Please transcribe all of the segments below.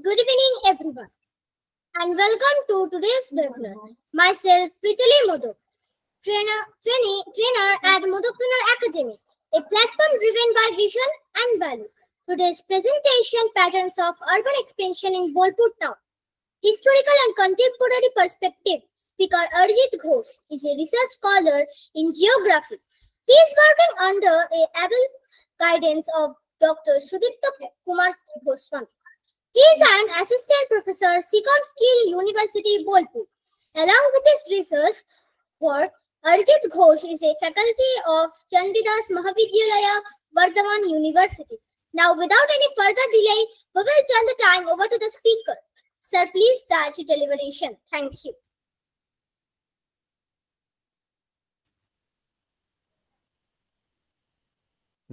Good evening, everyone, and welcome to today's webinar. Myself, Pritali Modok, trainer at Modok Trainer Academy, a platform driven by vision and value. Today's presentation: patterns of urban expansion in Bolpur town. Historical and contemporary perspective. Speaker Arjit Ghosh is a research scholar in geography. He is working under a able guidance of Dr. Sudipta Kumar Goswami. He is an assistant professor at SICOM Skill University, Bolpur. Along with his research work, Arjit Ghosh is a faculty of Chandidas Mahavidyalaya, Bardhaman University. Now, without any further delay, we will turn the time over to the speaker. Sir, please start your deliberation. Thank you.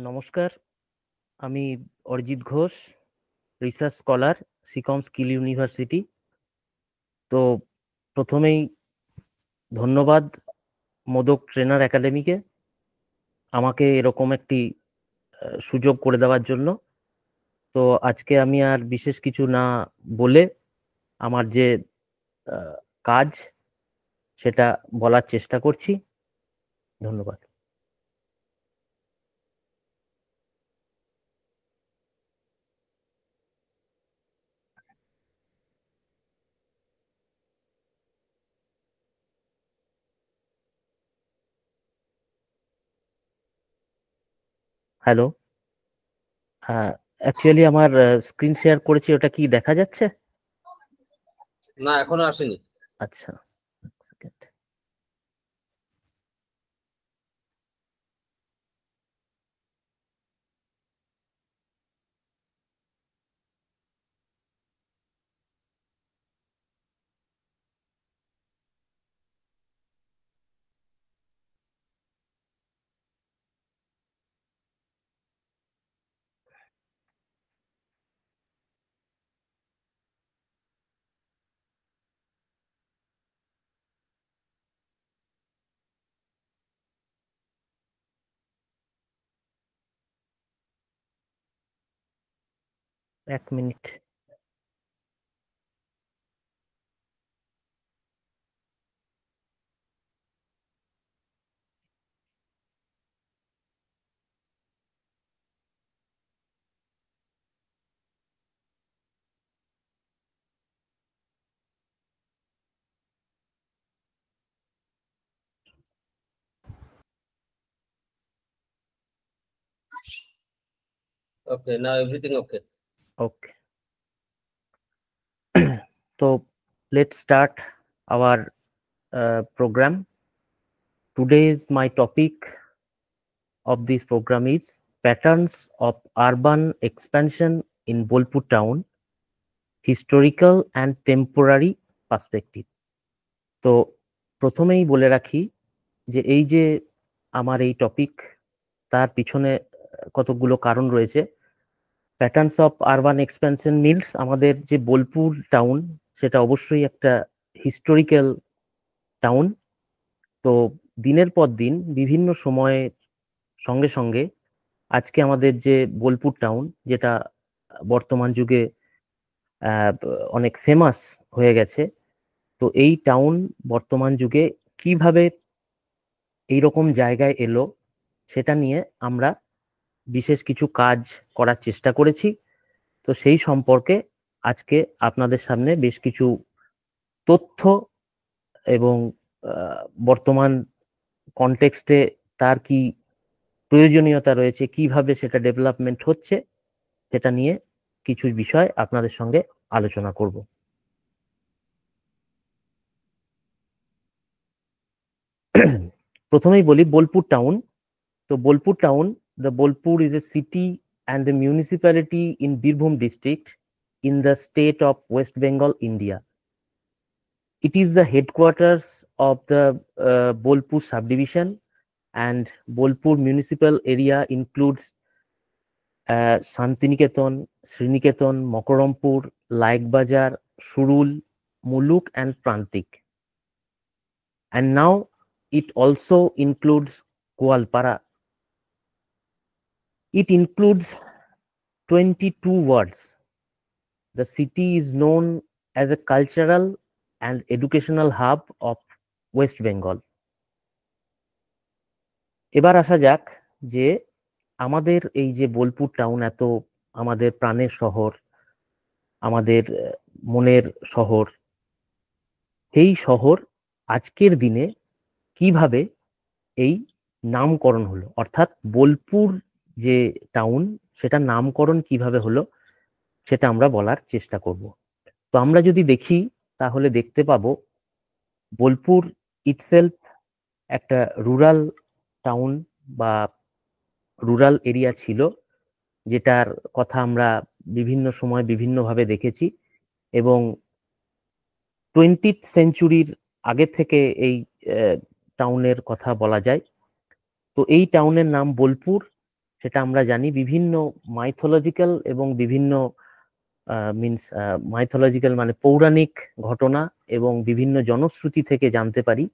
নমস্কার, আমি Arijit Ghosh, research scholar, Sikkim Skill University. তো প্রথমেই ধন্যবাদ modak trainer একাডেমিকে আমাকে এরকম একটি সুযোগ করে দেওয়ার জন্য। তো আজকে আমি আর বিশেষ কিছু না বলে আমার যে কাজ সেটা বলার চেষ্টা করছি। ধন্যবাদ। হ্যালো, অ্যাকচুয়ালি আমার স্ক্রিন শেয়ার করেছি, ওটা কি দেখা যাচ্ছে? না, এখনো আসেনি। আচ্ছা, এক minute. Okay, now everything okay. Okay. So let's start our program. Today's my topic of this program is patterns of urban expansion in Bolpur town, historical and temporary perspective. তো প্রথমেই বলে রাখি যে এই যে আমার এই টপিক, তার পিছনে কতগুলো কারণ রয়েছে। Patterns of urban expansion means আমাদের যে বোলপুর টাউন সেটা অবশ্যই একটা হিস্টোরিক্যাল টাউন। তো দিনের পর দিন বিভিন্ন সময়ে সঙ্গে সঙ্গে আজকে আমাদের যে বোলপুর টাউন, যেটা বর্তমান যুগে অনেক ফেমাস হয়ে গেছে, তো এই টাউন বর্তমান যুগে কিভাবে এইরকম জায়গায় এলো সেটা নিয়ে আমরা বিশেষ কিছু কাজ করার চেষ্টা করেছি। তো সেই সম্পর্কে আজকে আপনাদের সামনে বেশ কিছু তথ্য এবং বর্তমান কনটেক্সটে তার কি প্রয়োজনীয়তা রয়েছে, কিভাবে সেটা ডেভেলপমেন্ট হচ্ছে, সেটা নিয়ে কিছু বিষয় আপনাদের সঙ্গে আলোচনা করব। প্রথমেই বলি বোলপুর টাউন। তো Bolpur town, the Bolpur is a city and the municipality in Birbhum district in the state of West Bengal, India. It is the headquarters of the Bolpur subdivision, and Bolpur municipal area includes Santiniketon, Sriniketon, Mokorampur, Laik Bazar, Shurul, Muluk and Prantik. And now it also includes Goalpara. It includes 22 wards. the city is known as a cultural and educational hub of West Bengal. এবার আসা যাক যে আমাদের এই যে Bolpur town এত আমাদের প্রাণের শহর, আমাদের মনের শহর, এই শহর আজকের দিনে কিভাবে এই নামকরণ হলো, অর্থাৎ বোলপুর যে টাউন সেটা নামকরণ কিভাবে হলো সেটা আমরা বলার চেষ্টা করব। তো আমরা যদি দেখি তাহলে দেখতে পাবো বোলপুর ইটসেলফ একটা রুরাল টাউন বা রুরাল এরিয়া ছিল, যেটার কথা আমরা বিভিন্ন সময় বিভিন্নভাবে দেখেছি এবং 20th সেঞ্চুরির আগে থেকে এই টাউনের কথা বলা যায়। তো এই টাউনের নাম বোলপুর, সেটা আমরা জানি বিভিন্ন মাইথোলজিক্যাল এবং বিভিন্ন মাইথোলজিক্যাল মানে পৌরাণিক ঘটনা এবং বিভিন্ন জনশ্রুতি থেকে জানতে পারি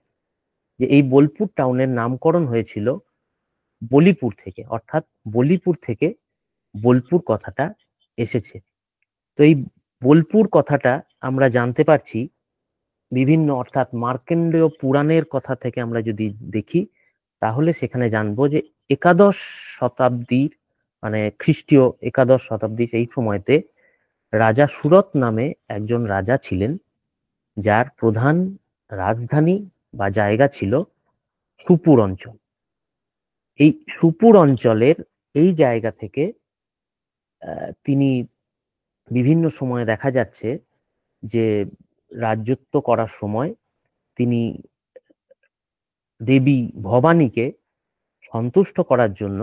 যে এই বোলপুর টাউনের নামকরণ হয়েছিল বলিপুর থেকে, অর্থাৎ বলিপুর থেকে বোলপুর কথাটা এসেছে। তো এই বোলপুর কথাটা আমরা জানতে পারছি বিভিন্ন, অর্থাৎ মার্কেন্ডেয় পুরাণের কথা থেকে আমরা যদি দেখি তাহলে সেখানে জানবো যে একাদশ শতাব্দীর মানে খ্রিস্টীয় একাদশ শতাব্দীর এই সময়তে রাজা সুরত নামে একজন রাজা ছিলেন, যার প্রধান রাজধানী বা জায়গা ছিল সুপুর অঞ্চল। এই সুপুর অঞ্চলের এই জায়গা থেকে তিনি বিভিন্ন সময় দেখা যাচ্ছে যে রাজত্ব করার সময় তিনি দেবী ভবানীকে সন্তুষ্ট করার জন্য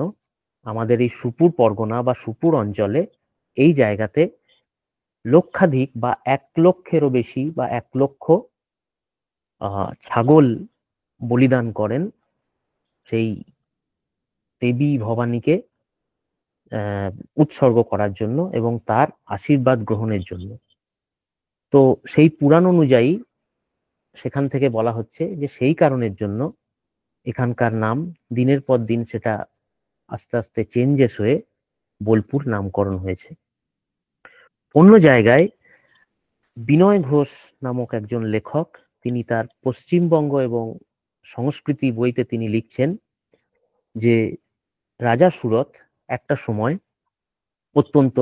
আমাদের এই সুপুর পরগনা বা সুপুর অঞ্চলে এই জায়গাতে লক্ষাধিক বা 1 লক্ষেরও বেশি বা 1 লক্ষ ছাগল বলিদান করেন সেই দেবী ভবানীকে উৎসর্গ করার জন্য এবং তার আশীর্বাদ গ্রহণের জন্য। তো সেই পুরাণ অনুযায়ী সেখান থেকে বলা হচ্ছে যে সেই কারণের জন্য এখানকার নাম দিনের পর দিন সেটা আস্তে আস্তে চেঞ্জেস হয়ে বোলপুর নামকরণ হয়েছে। অন্য জায়গায় বিনয় ঘোষ নামক একজন লেখক, তিনি তার পশ্চিমবঙ্গ এবং সংস্কৃতি বইতে তিনি লিখছেন যে রাজা সুরত একটা সময় অত্যন্ত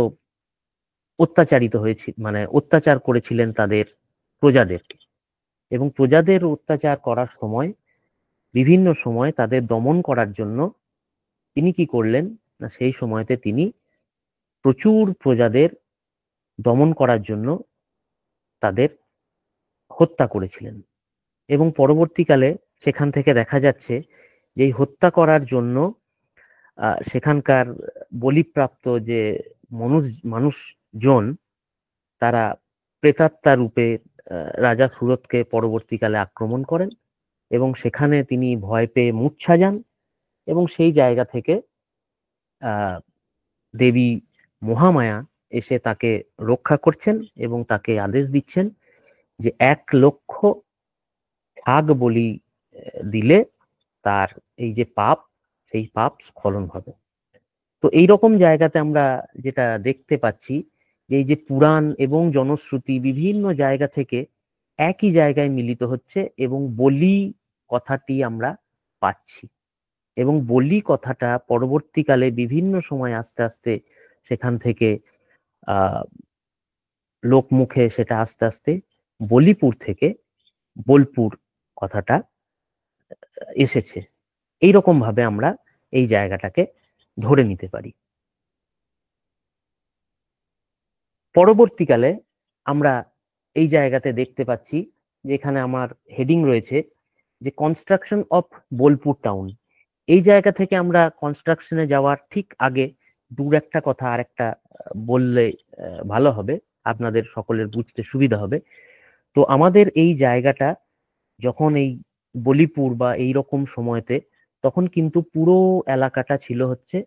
অত্যাচারিত হয়েছিল, মানে অত্যাচার করেছিলেন তাদের প্রজাদেরকে, এবং প্রজাদের অত্যাচার করার সময় বিভিন্ন সময় তাদের দমন করার জন্য তিনি কি করলেন না, সেই সময়তে তিনি প্রচুর প্রজাদের দমন করার জন্য তাদের হত্যা করেছিলেন। এবং পরবর্তীকালে সেখান থেকে দেখা যাচ্ছে যে এই হত্যা করার জন্য সেখানকার বলিপ্রাপ্ত যে মানুষজন তারা প্রেতাত্মা রূপে রাজা সুরতকে পরবর্তীকালে আক্রমণ করেন এবং সেখানে তিনি ভয় পেয়ে মূর্ছা যান এবং সেই জায়গা থেকে দেবী মহামায়া এসে তাকে রক্ষা করছেন এবং তাকে আদেশ দিচ্ছেন যে 1 লক্ষ ছাগ বলি দিলে তার এই যে পাপ, সেই পাপ স্খলন হবে। তো এইরকম জায়গাতে আমরা যেটা দেখতে পাচ্ছি যে এই যে পুরাণ এবং জনশ্রুতি বিভিন্ন জায়গা থেকে একই জায়গায় মিলিত হচ্ছে এবং বলি কথাটি আমরা পাচ্ছি, এবং বলি কথাটা পরবর্তীকালে বিভিন্ন সময় আস্তে আস্তে সেখান থেকে লোকমুখে সেটা আস্তে আস্তে বলিপুর থেকে বোলপুর কথাটা এসেছে। এইরকম ভাবে আমরা এই জায়গাটাকে ধরে নিতে পারি। পরবর্তীকালে আমরা এই জায়গাতে দেখতে পাচ্ছি যে এখানে আমার হেডিং রয়েছে যে কনস্ট্রাকশন অফ বোলপুর টাউন। এই জায়গা থেকে আমরা কনস্ট্রাকশনে যাওয়ার ঠিক আগে একটা কথা আরেকটা বললে ভালো হবে, আপনাদের সকলের বুঝতে সুবিধা হবে। তো আমাদের এই জায়গাটা যখন এই বলিপুর বা এই রকম সময়তে, তখন কিন্তু পুরো এলাকাটা ছিল হচ্ছে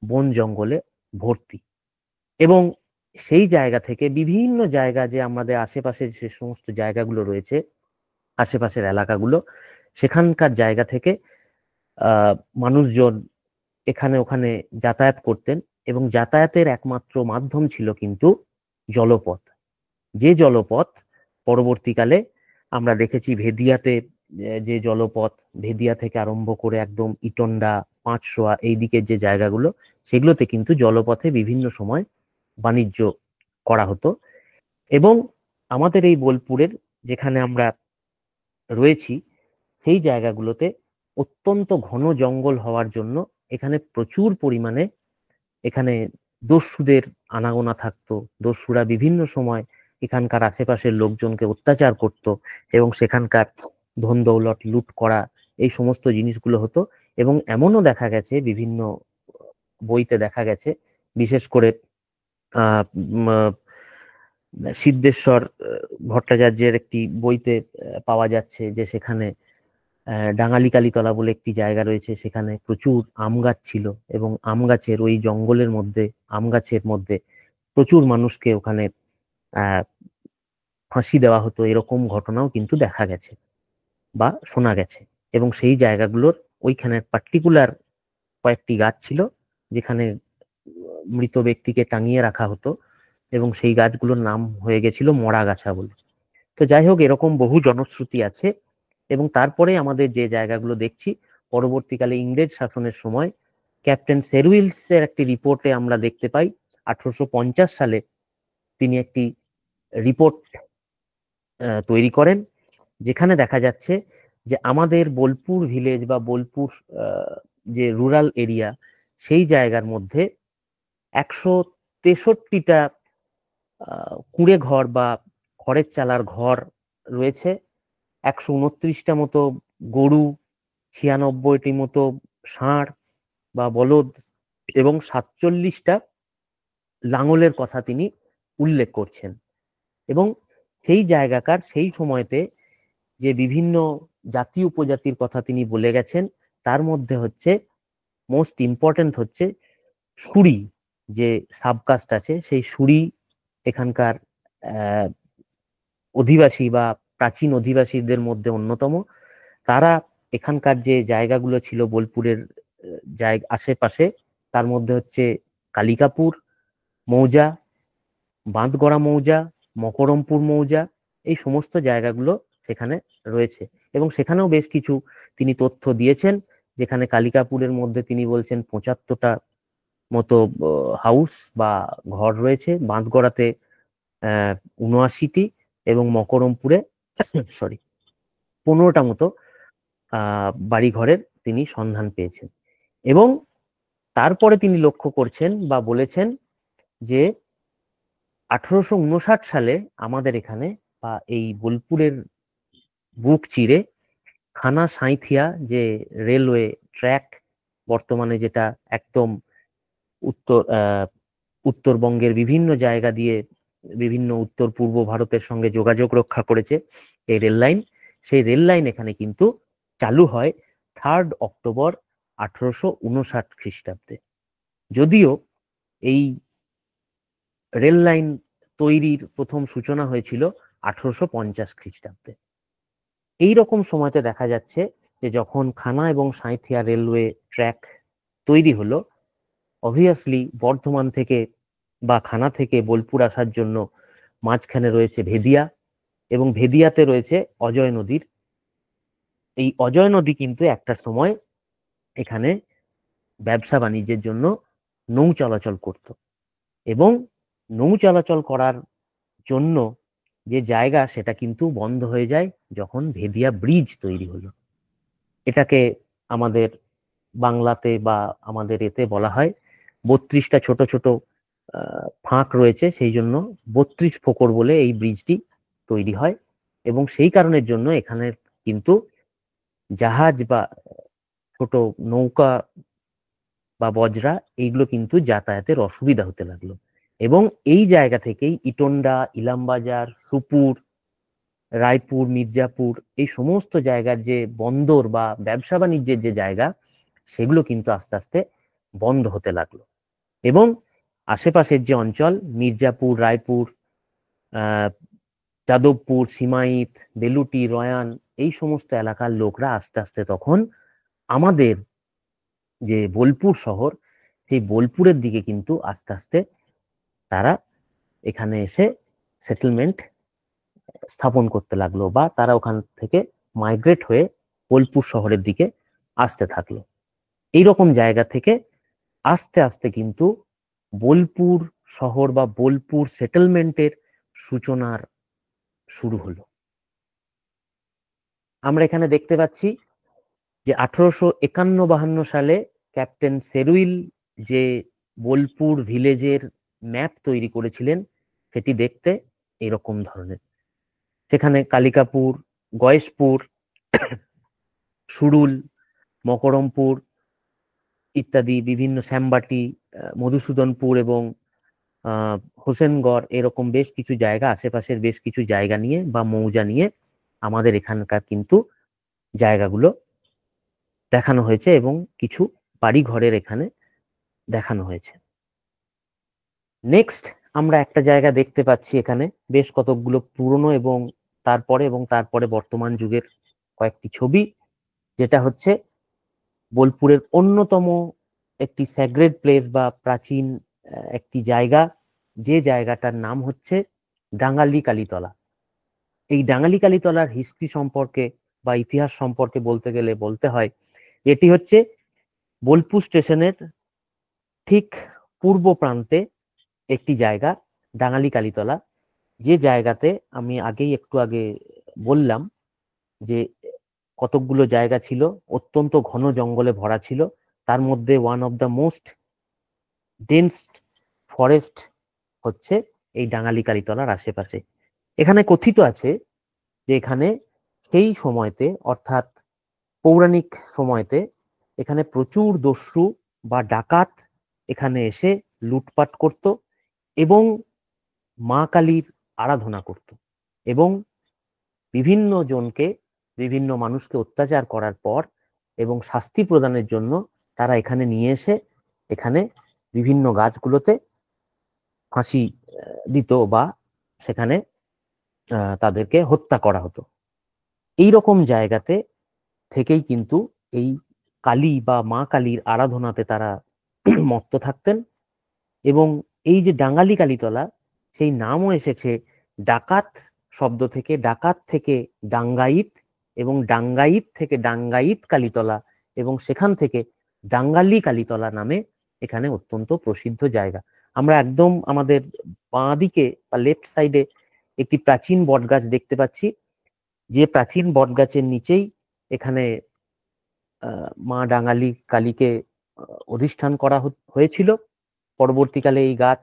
বন জঙ্গলে ভর্তি, এবং সেই জায়গা থেকে বিভিন্ন জায়গা যে আমাদের আশেপাশে যে সমস্ত জায়গাগুলো রয়েছে, আশেপাশের এলাকাগুলো, সেখানকার জায়গা থেকে মানুষজন এখানে ওখানে যাতায়াত করতেন এবং যাতায়াতের একমাত্র মাধ্যম ছিল কিন্তু জলপথ। যে জলপথ পরবর্তীকালে আমরা দেখেছি ভেদিয়াতে, যে জলপথ ভেদিয়া থেকে আরম্ভ করে একদম ইটন্ডা, পাঁচশোয়া এই দিকের যে জায়গাগুলো, সেগুলোতে কিন্তু জলপথে বিভিন্ন সময় বাণিজ্য করা হতো। এবং আমাদের এই বোলপুরের যেখানে আমরা রয়েছি সেই জায়গাগুলোতে অত্যন্ত ঘন জঙ্গল হওয়ার জন্য এখানে প্রচুর পরিমাণে এখানে দস্যুদের আনাগোনা থাকতো। দস্যুরা বিভিন্ন সময় এখানকার আশেপাশের লোকজনকে অত্যাচার করত এবং সেখানকার ধন দৌলত লুট করা, এই সমস্ত জিনিসগুলো হতো। এবং এমনও দেখা গেছে, বিভিন্ন বইতে দেখা গেছে, বিশেষ করে সিদ্ধেশ্বর ভট্টাচার্যের একটি বইতে পাওয়া যাচ্ছে যে সেখানে ডাঙালি কালীতলা বলে একটি জায়গা রয়েছে, সেখানে প্রচুর আম গাছ ছিল এবং আম গাছের ওই জঙ্গলের মধ্যে, আম গাছের মধ্যে প্রচুর মানুষকে ওখানে ফাঁসি দেওয়া হতো। এরকম ঘটনাও কিন্তু দেখা গেছে বা শোনা গেছে। এবং সেই জায়গাগুলোর ওইখানে পার্টিকুলার কয়েকটি গাছ ছিল যেখানে মৃত ব্যক্তিকে টাঙিয়ে রাখা হতো এবং সেই গাছগুলোর নাম হয়ে গেছিল মরাগাছা বলে। তো যাই হোক, এরকম বহু জনশ্রুতি আছে। এবং তারপরে আমাদের যে জায়গাগুলো দেখছি, পরবর্তীকালে ইংরেজ শাসনের সময় ক্যাপ্টেন সেরুইলস এর একটি রিপোর্টে আমরা দেখতে পাই 1850 সালে তিনি একটি রিপোর্ট তৈরি করেন, যেখানে দেখা যাচ্ছে যে আমাদের বোলপুর ভিলেজ বা বোলপুর যে রুরাল এরিয়া, সেই জায়গার মধ্যে 163টা কুঁড়ে ঘর বা খড়ের চালার ঘর রয়েছে, 129টা মতো গরু, 96টি মতো ষাঁড় বা বলদ এবং 47টা লাঙলের কথা তিনি উল্লেখ করছেন। এবং সেই জায়গাকার সেই সময়তে যে বিভিন্ন জাতি উপজাতির কথা তিনি বলে গেছেন, তার মধ্যে হচ্ছে মোস্ট ইম্পর্টেন্ট হচ্ছে সুরি, যে সাবকাস্ট আছে, সেই সুরি এখানকার অধিবাসী বা প্রাচীন অধিবাসীদের মধ্যে অন্যতম। তারা এখানকার যে জায়গাগুলো ছিল বোলপুরের জায়গা আশেপাশে, তার মধ্যে হচ্ছে কালিকাপুর মৌজা, বাঁধগড়া মৌজা, মকরমপুর মৌজা, এই সমস্ত জায়গাগুলো সেখানে রয়েছে। এবং সেখানেও বেশ কিছু তিনি তথ্য দিয়েছেন, যেখানে কালিকাপুরের মধ্যে তিনি বলছেন 75টা মতো হাউস বা ঘর রয়েছে, বাঁধগড়াতে 79টি এবং মকরমপুরে 15টা মতো বাড়ি ঘরের তিনি সন্ধান পেয়েছেন। এবং তারপরে তিনি লক্ষ্য করছেন বা বলেছেন যে 1859 সালে আমাদের এখানে বা এই বোলপুরের বুক চিরে খানা সাঁইথিয়া যে রেলওয়ে ট্র্যাক, বর্তমানে যেটা একদম উত্তরবঙ্গের বিভিন্ন জায়গা দিয়ে বিভিন্ন উত্তর পূর্ব ভারতের সঙ্গে যোগাযোগ রক্ষা করেছে এই রেল লাইন, সেই রেল লাইন এখানে কিন্তু চালু হয় 3 অক্টোবর 1859 খ্রিস্টাব্দে। যদিও এই রেল লাইন তৈরির প্রথম সূচনা হয়েছিল 1850 খ্রিস্টাব্দে। এইরকম সময়তে দেখা যাচ্ছে যে যখন খানা এবং সাঁইথিয়া রেলওয়ে ট্র্যাক তৈরি হলো, অবভিয়াসলি বর্ধমান থেকে বা খানা থেকে বোলপুর আসার জন্য মাঝখানে রয়েছে ভেদিয়া, এবং ভেদিয়াতে রয়েছে অজয় নদীর। এই অজয় নদী কিন্তু একটা সময় এখানে ব্যবসা বাণিজ্যের জন্য নৌ চলাচল করত, এবং নৌ চলাচল করার জন্য যে জায়গা সেটা কিন্তু বন্ধ হয়ে যায় যখন ভেদিয়া ব্রিজ তৈরি হলো। এটাকে আমাদের বাংলাতে বা আমাদের এতে বলা হয় 32টা ছোট ছোট ফাঁক রয়েছে, সেই জন্য 32 ফোকর বলে এই ব্রিজটি তৈরি হয়। এবং সেই কারণের জন্য এখানে কিন্তু জাহাজ বা ছোট নৌকা বা বজরা এইগুলো কিন্তু যাতায়াতের অসুবিধা হতে লাগলো। এবং এই জায়গা থেকেই ইটন্ডা, ইলামবাজার, সুপুর, রায়পুর, মির্জাপুর, এই সমস্ত জায়গার যে বন্দর বা ব্যবসা বাণিজ্যের যে জায়গা, সেগুলো কিন্তু আস্তে আস্তে বন্ধ হতে লাগলো। এবং আশেপাশের যে অঞ্চল মির্জাপুর, রায়পুর, যাদবপুর, সিমাইত, বেলুটি, রয়ান, এই সমস্ত এলাকার লোকরা আস্তে আস্তে তখন আমাদের যে বোলপুর শহর, সেই বোলপুরের দিকে কিন্তু আস্তে আস্তে তারা এখানে এসে সেটেলমেন্ট স্থাপন করতে লাগলো, বা তারা ওখান থেকে মাইগ্রেট হয়ে বোলপুর শহরের দিকে আসতে থাকলো। এইরকম জায়গা থেকে আস্তে আস্তে কিন্তু বোলপুর শহর বা বোলপুর সেটেলমেন্টের সূচনার শুরু হলো। আমরা এখানে দেখতে পাচ্ছি যে 1851-52 সালে ক্যাপ্টেন সেরুইল যে বোলপুর ভিলেজের ম্যাপ তৈরি করেছিলেন সেটি দেখতে এরকম ধরনের। সেখানে কালিকাপুর, গয়েশপুর, সুরুল, মকরমপুর ইত্যাদি বিভিন্ন, শ্যামবাটি, মধুসূদনপুর এবং হোসেনগড়, এরকম বেশ কিছু জায়গা, আশেপাশের বেশ কিছু জায়গা নিয়ে বা মৌজা নিয়ে আমাদের এখানকার কিন্তু জায়গাগুলো দেখানো হয়েছে এবং কিছু বাড়ি ঘরের এখানে দেখানো হয়েছে। নেক্সট আমরা একটা জায়গা দেখতে পাচ্ছি এখানে, বেশ কতকগুলো পুরনো এবং তারপরে বর্তমান যুগের কয়েকটি ছবি, যেটা হচ্ছে বোলপুরের অন্যতম একটি স্যাগ্রেড প্লেস বা প্রাচীন একটি জায়গা, যে জায়গাটার নাম হচ্ছে ডাঙ্গালি কালীতলা। এই ডাঙ্গালি কালীতলার হিস্ট্রি সম্পর্কে বা ইতিহাস সম্পর্কে বলতে গেলে বলতে হয় এটি হচ্ছে বোলপুর স্টেশনের ঠিক পূর্ব প্রান্তে একটি জায়গা, ডাঙ্গালি কালীতলা, যে জায়গাতে আমি একটু আগে বললাম যে কতকগুলো জায়গা ছিল, অত্যন্ত ঘন জঙ্গলে ভরা ছিল, তার মধ্যে one of the most dense forest হচ্ছে এই ডাঙ্গালি কালীতলার আশেপাশে। এখানে কথিত আছে যে এখানে সেই সময়তে, অর্থাৎ পৌরাণিক সময়তে, এখানে প্রচুর দস্যু বা ডাকাত এখানে এসে লুটপাট করত এবং মা কালীর আরাধনা করত, এবং বিভিন্ন জনকে, বিভিন্ন মানুষকে অত্যাচার করার পর এবং শাস্তি প্রদানের জন্য তারা এখানে নিয়ে এসে এখানে বিভিন্ন গাছগুলোতে ফাঁসি দিত বা সেখানে তাদেরকে হত্যা করা হতো। এই রকম জায়গাতে থেকেই কিন্তু এই কালী বা মা কালীর আরাধনাতে তারা মত্ত থাকতেন। এবং এই যে ডাঙ্গালি কালীতলা, সেই নামও এসেছে ডাকাত শব্দ থেকে, ডাকাত থেকে ডাঙ্গাইত, এবং ডাঙ্গাইত থেকে ডাঙ্গাইত কালীতলা, এবং সেখান থেকে ডাঙ্গালি কালীতলা নামে এখানে অত্যন্ত প্রসিদ্ধ জায়গা। আমরা একদম আমাদের বাঁ দিকে বা লেফট সাইডে একটি প্রাচীন বটগাছ দেখতে পাচ্ছি, যে প্রাচীন বটগাছের নিচেই এখানে মা ডাঙ্গালি কালীকে অধিষ্ঠান করা হয়েছিল। পরবর্তীকালে এই গাছ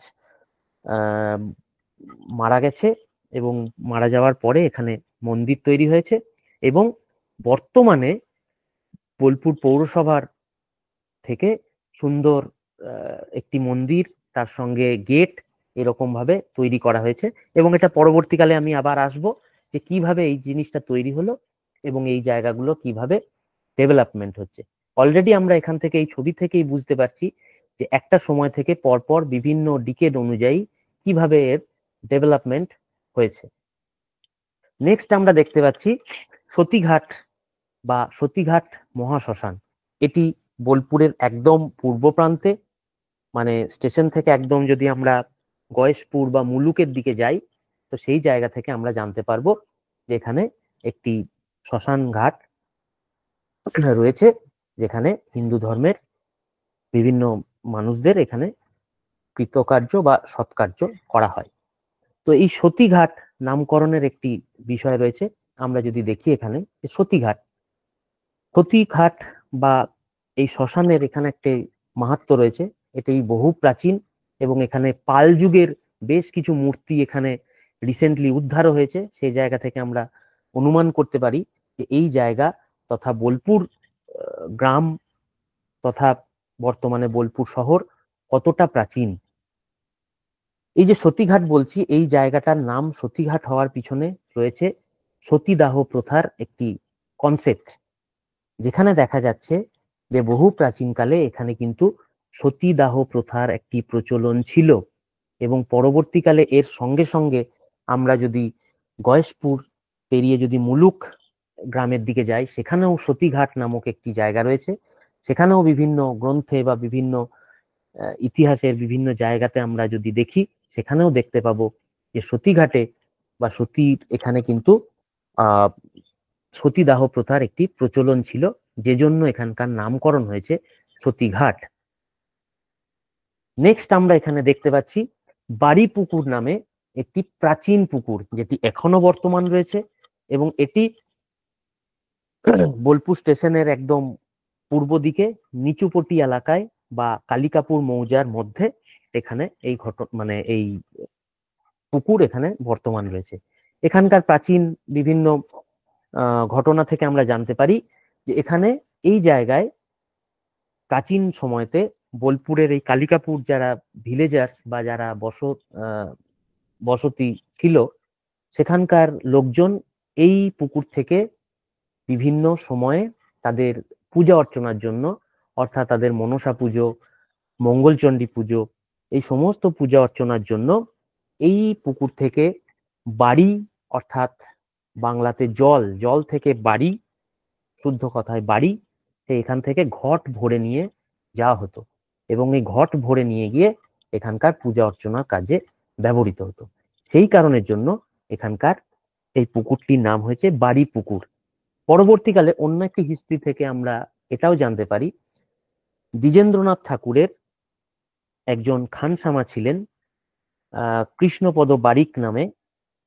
মারা গেছে এবং মারা যাওয়ার পরে এখানে মন্দির তৈরি হয়েছে, এবং বর্তমানে বোলপুর পৌরসভার থেকে সুন্দর একটি মন্দির, তার সঙ্গে গেট, এরকম ভাবে তৈরি করা হয়েছে। এবং এটা পরবর্তীকালে আমি আবার আসব যে কিভাবে এই জিনিসটা তৈরি হলো এবং এই জায়গাগুলো কিভাবে ডেভেলপমেন্ট হচ্ছে। অলরেডি আমরা এখান থেকে, এই ছবি থেকেই বুঝতে পারছি যে একটা সময় থেকে পরপর বিভিন্ন ডিকেড অনুযায়ী কিভাবে এর ডেভেলপমেন্ট হয়েছে। নেক্সট আমরা দেখতে পাচ্ছি সতীঘাট বা সতীঘাট মহাশ্মশান। এটি বোলপুরের একদম পূর্ব প্রান্তে, মানে স্টেশন থেকে একদম যদি আমরা গয়েশপুর বা মুলুকের দিকে যাই, তো সেই জায়গা থেকে আমরা জানতে পারবো যে এখানে একটি শ্মশান ঘাট রয়েছে, যেখানে হিন্দু ধর্মের বিভিন্ন মানুষদের এখানে কৃতকার্য বা সৎকার্য করা হয়। তো এই সতীঘাট নামকরণের একটি বিষয় রয়েছে। আমরা যদি দেখি এখানে সতীঘাট বা এই শ্মশানের এখানে একটি মাহাত্ম্য রয়েছে, এটি বহু প্রাচীন, এবং এখানে পাল যুগের বেশ কিছু মূর্তি এখানে রিসেন্টলি উদ্ধারও হয়েছে। সেই জায়গা থেকে আমরা অনুমান করতে পারি যে এই জায়গা তথা বোলপুর গ্রাম তথা বর্তমানে বোলপুর শহর কতটা প্রাচীন। এই যে সতীঘাট বলছি, এই জায়গাটার নাম সতীঘাট হওয়ার পিছনে রয়েছে সতীদাহ প্রথার একটি কনসেপ্ট, যেখানে দেখা যাচ্ছে যে বহু প্রাচীনকালে এখানে কিন্তু সতীদাহ প্রথার একটি প্রচলন ছিল, এবং পরবর্তীকালে এর সঙ্গে সঙ্গে আমরা যদি গয়েশপুর পেরিয়ে যদি মুলুক গ্রামের দিকে যাই, সেখানেও সতীঘাট নামক একটি জায়গা রয়েছে। সেখানেও বিভিন্ন গ্রন্থে বা বিভিন্ন ইতিহাসের বিভিন্ন জায়গাতে আমরা যদি দেখি, সেখানেও দেখতে পাবো যে সতীঘাটে বা সতীর এখানে কিন্তু সতীদাহ প্রথার একটি প্রচলন ছিল, যে জন্য এখানকার নামকরণ হয়েছে সতীঘাট। নেক্সট আমরা এখানে দেখতে পাচ্ছি বাড়ি পুকুর নামে একটি প্রাচীন পুকুর, যেটি এখনো বর্তমান রয়েছে, এবং এটি বোলপুর স্টেশনের একদম পূর্ব দিকে নিচুপটি এলাকায় বা কালিকাপুর মৌজার মধ্যে এখানে এই এই পুকুর এখানে বর্তমান রয়েছে। এখানকার প্রাচীন বিভিন্ন ঘটনা থেকে আমরা জানতে পারি যে এখানে এই জায়গায় প্রাচীন সময়তে বোলপুরের এই কালিকাপুর যারা ভিলেজার্স বা যারা বসতি ছিল, সেখানকার লোকজন এই পুকুর থেকে বিভিন্ন সময়ে তাদের পূজা অর্চনার জন্য, অর্থাৎ তাদের মনসা পুজো, মঙ্গলচণ্ডী পুজো, এই সমস্ত পূজা অর্চনার জন্য এই পুকুর থেকে বাড়ি, অর্থাৎ বাংলাতে জল থেকে বাড়ি, শুদ্ধ কথায় বাড়ি, এখান থেকে ঘট ভরে নিয়ে যাওয়া হতো এবং এই ঘট ভরে নিয়ে গিয়ে এখানকার পূজা অর্চনার কাজে ব্যবহৃত হতো। সেই কারণের জন্য এখানকার এই পুকুরটির নাম হয়েছে বাড়ি পুকুর। পরবর্তীকালে অন্য একটি হিস্ট্রি থেকে আমরা এটাও জানতে পারি, দ্বিজেন্দ্রনাথ ঠাকুরের একজন খানসামা ছিলেন কৃষ্ণপদ বারিক নামে,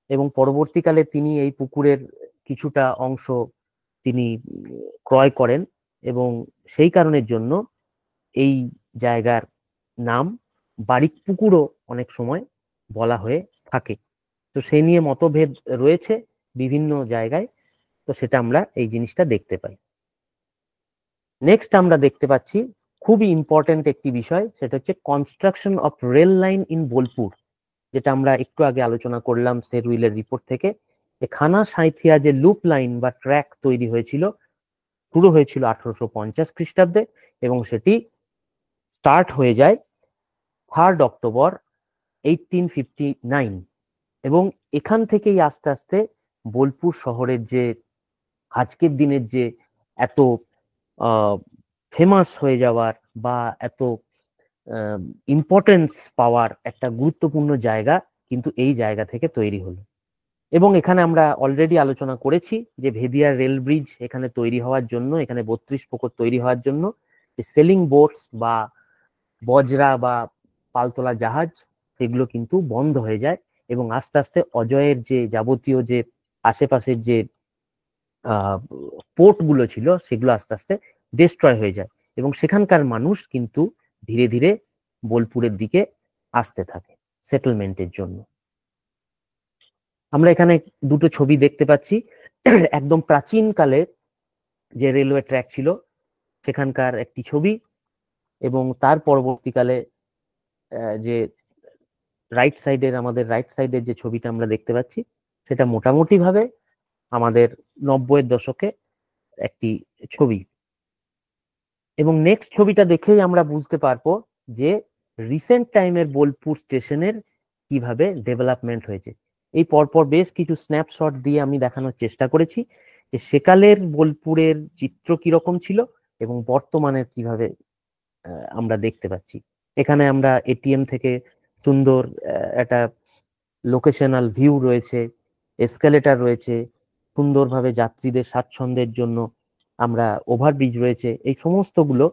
এবং পরবর্তীকালে তিনি এই পুকুরের কিছুটা অংশ তিনি ক্রয় করেন এবং সেই কারণের জন্য এই জায়গার নাম বারিক পুকুরও অনেক সময় বলা হয়ে থাকে। তো সেই নিয়ে মতভেদ রয়েছে বিভিন্ন জায়গায়, তো সেটা আমরা এই জিনিসটা দেখতে পাই। নেক্সট আমরা দেখতে পাচ্ছি খুবই ইম্পর্টেন্ট একটি বিষয়, সেটা হচ্ছে construction of rail line in Bolpur, যেটা আমরা একটু আগে আলোচনা করলাম সেরউইলের রিপোর্ট থেকে। খানা সাঁইথিয়া যে লুপ লাইন বা ট্র্যাক তৈরি হয়েছিল, শুরু হয়েছিল 1850 খ্রিস্টাব্দে এবং সেটি স্টার্ট হয়ে যায় 3 অক্টোবর 1859, এবং এখান থেকেই আস্তে আস্তে বোলপুর শহরের যে আজকের দিনের যে এত ফেমাস হয়ে যাওয়ার বা এত ইম্পর্টেন্স পাওয়ার একটা গুরুত্বপূর্ণ জায়গা কিন্তু এই জায়গা থেকে তৈরি হলো। এবং এখানে আমরা অলরেডি আলোচনা করেছি যে ভেদিয়ার রেল ব্রিজ এখানে তৈরি হওয়ার জন্য, এখানে 32 পুকুর তৈরি হওয়ার জন্য সেলিং বোটস বা বজরা বা পালতোলা জাহাজ সেগুলো কিন্তু বন্ধ হয়ে যায় এবং আস্তে আস্তে অজয়ের যে যাবতীয় যে আশেপাশের যে পোর্ট গুলো ছিল সেগুলো আস্তে আস্তে ডিস্ট্রয় হয়ে যায় এবং সেখানকার মানুষ কিন্তু ধীরে ধীরে বোলপুরের দিকে আসতে থাকে সেটেলমেন্টের জন্য। আমরা এখানে দুটো ছবি দেখতে পাচ্ছি, একদম প্রাচীন কালে যে রেলওয়ে ট্র্যাক ছিল সেখানকার একটি ছবি, এবং তার পরবর্তীকালে যে আমাদের রাইট সাইডের যে ছবিটা আমরা দেখতে পাচ্ছি সেটা মোটামুটি ভাবে আমাদের 90-এর দশকে একটি ছবি। এবং নেক্সট ছবিটা দেখেই আমরা বুঝতে পারবো যে রিসেন্ট টাইমের বোলপুর স্টেশনের কিভাবে ডেভেলপমেন্ট হয়েছে। এই পরপর বেশ কিছু স্ন্যাপশট দিয়ে আমি দেখানোর চেষ্টা করেছি যে সেকালের বোলপুরের চিত্র কিরকম ছিল এবং বর্তমানের কিভাবে আমরা দেখতে পাচ্ছি। এখানে আমরা এটিএম থেকে সুন্দর একটা লোকেশনাল ভিউ রয়েছে, এসকেলেটর রয়েছে, সুন্দরভাবে যাত্রীদের স্বাচ্ছন্দ্যের জন্য আমরা ওভারব্রিজ রয়েছে, এই সমস্তগুলো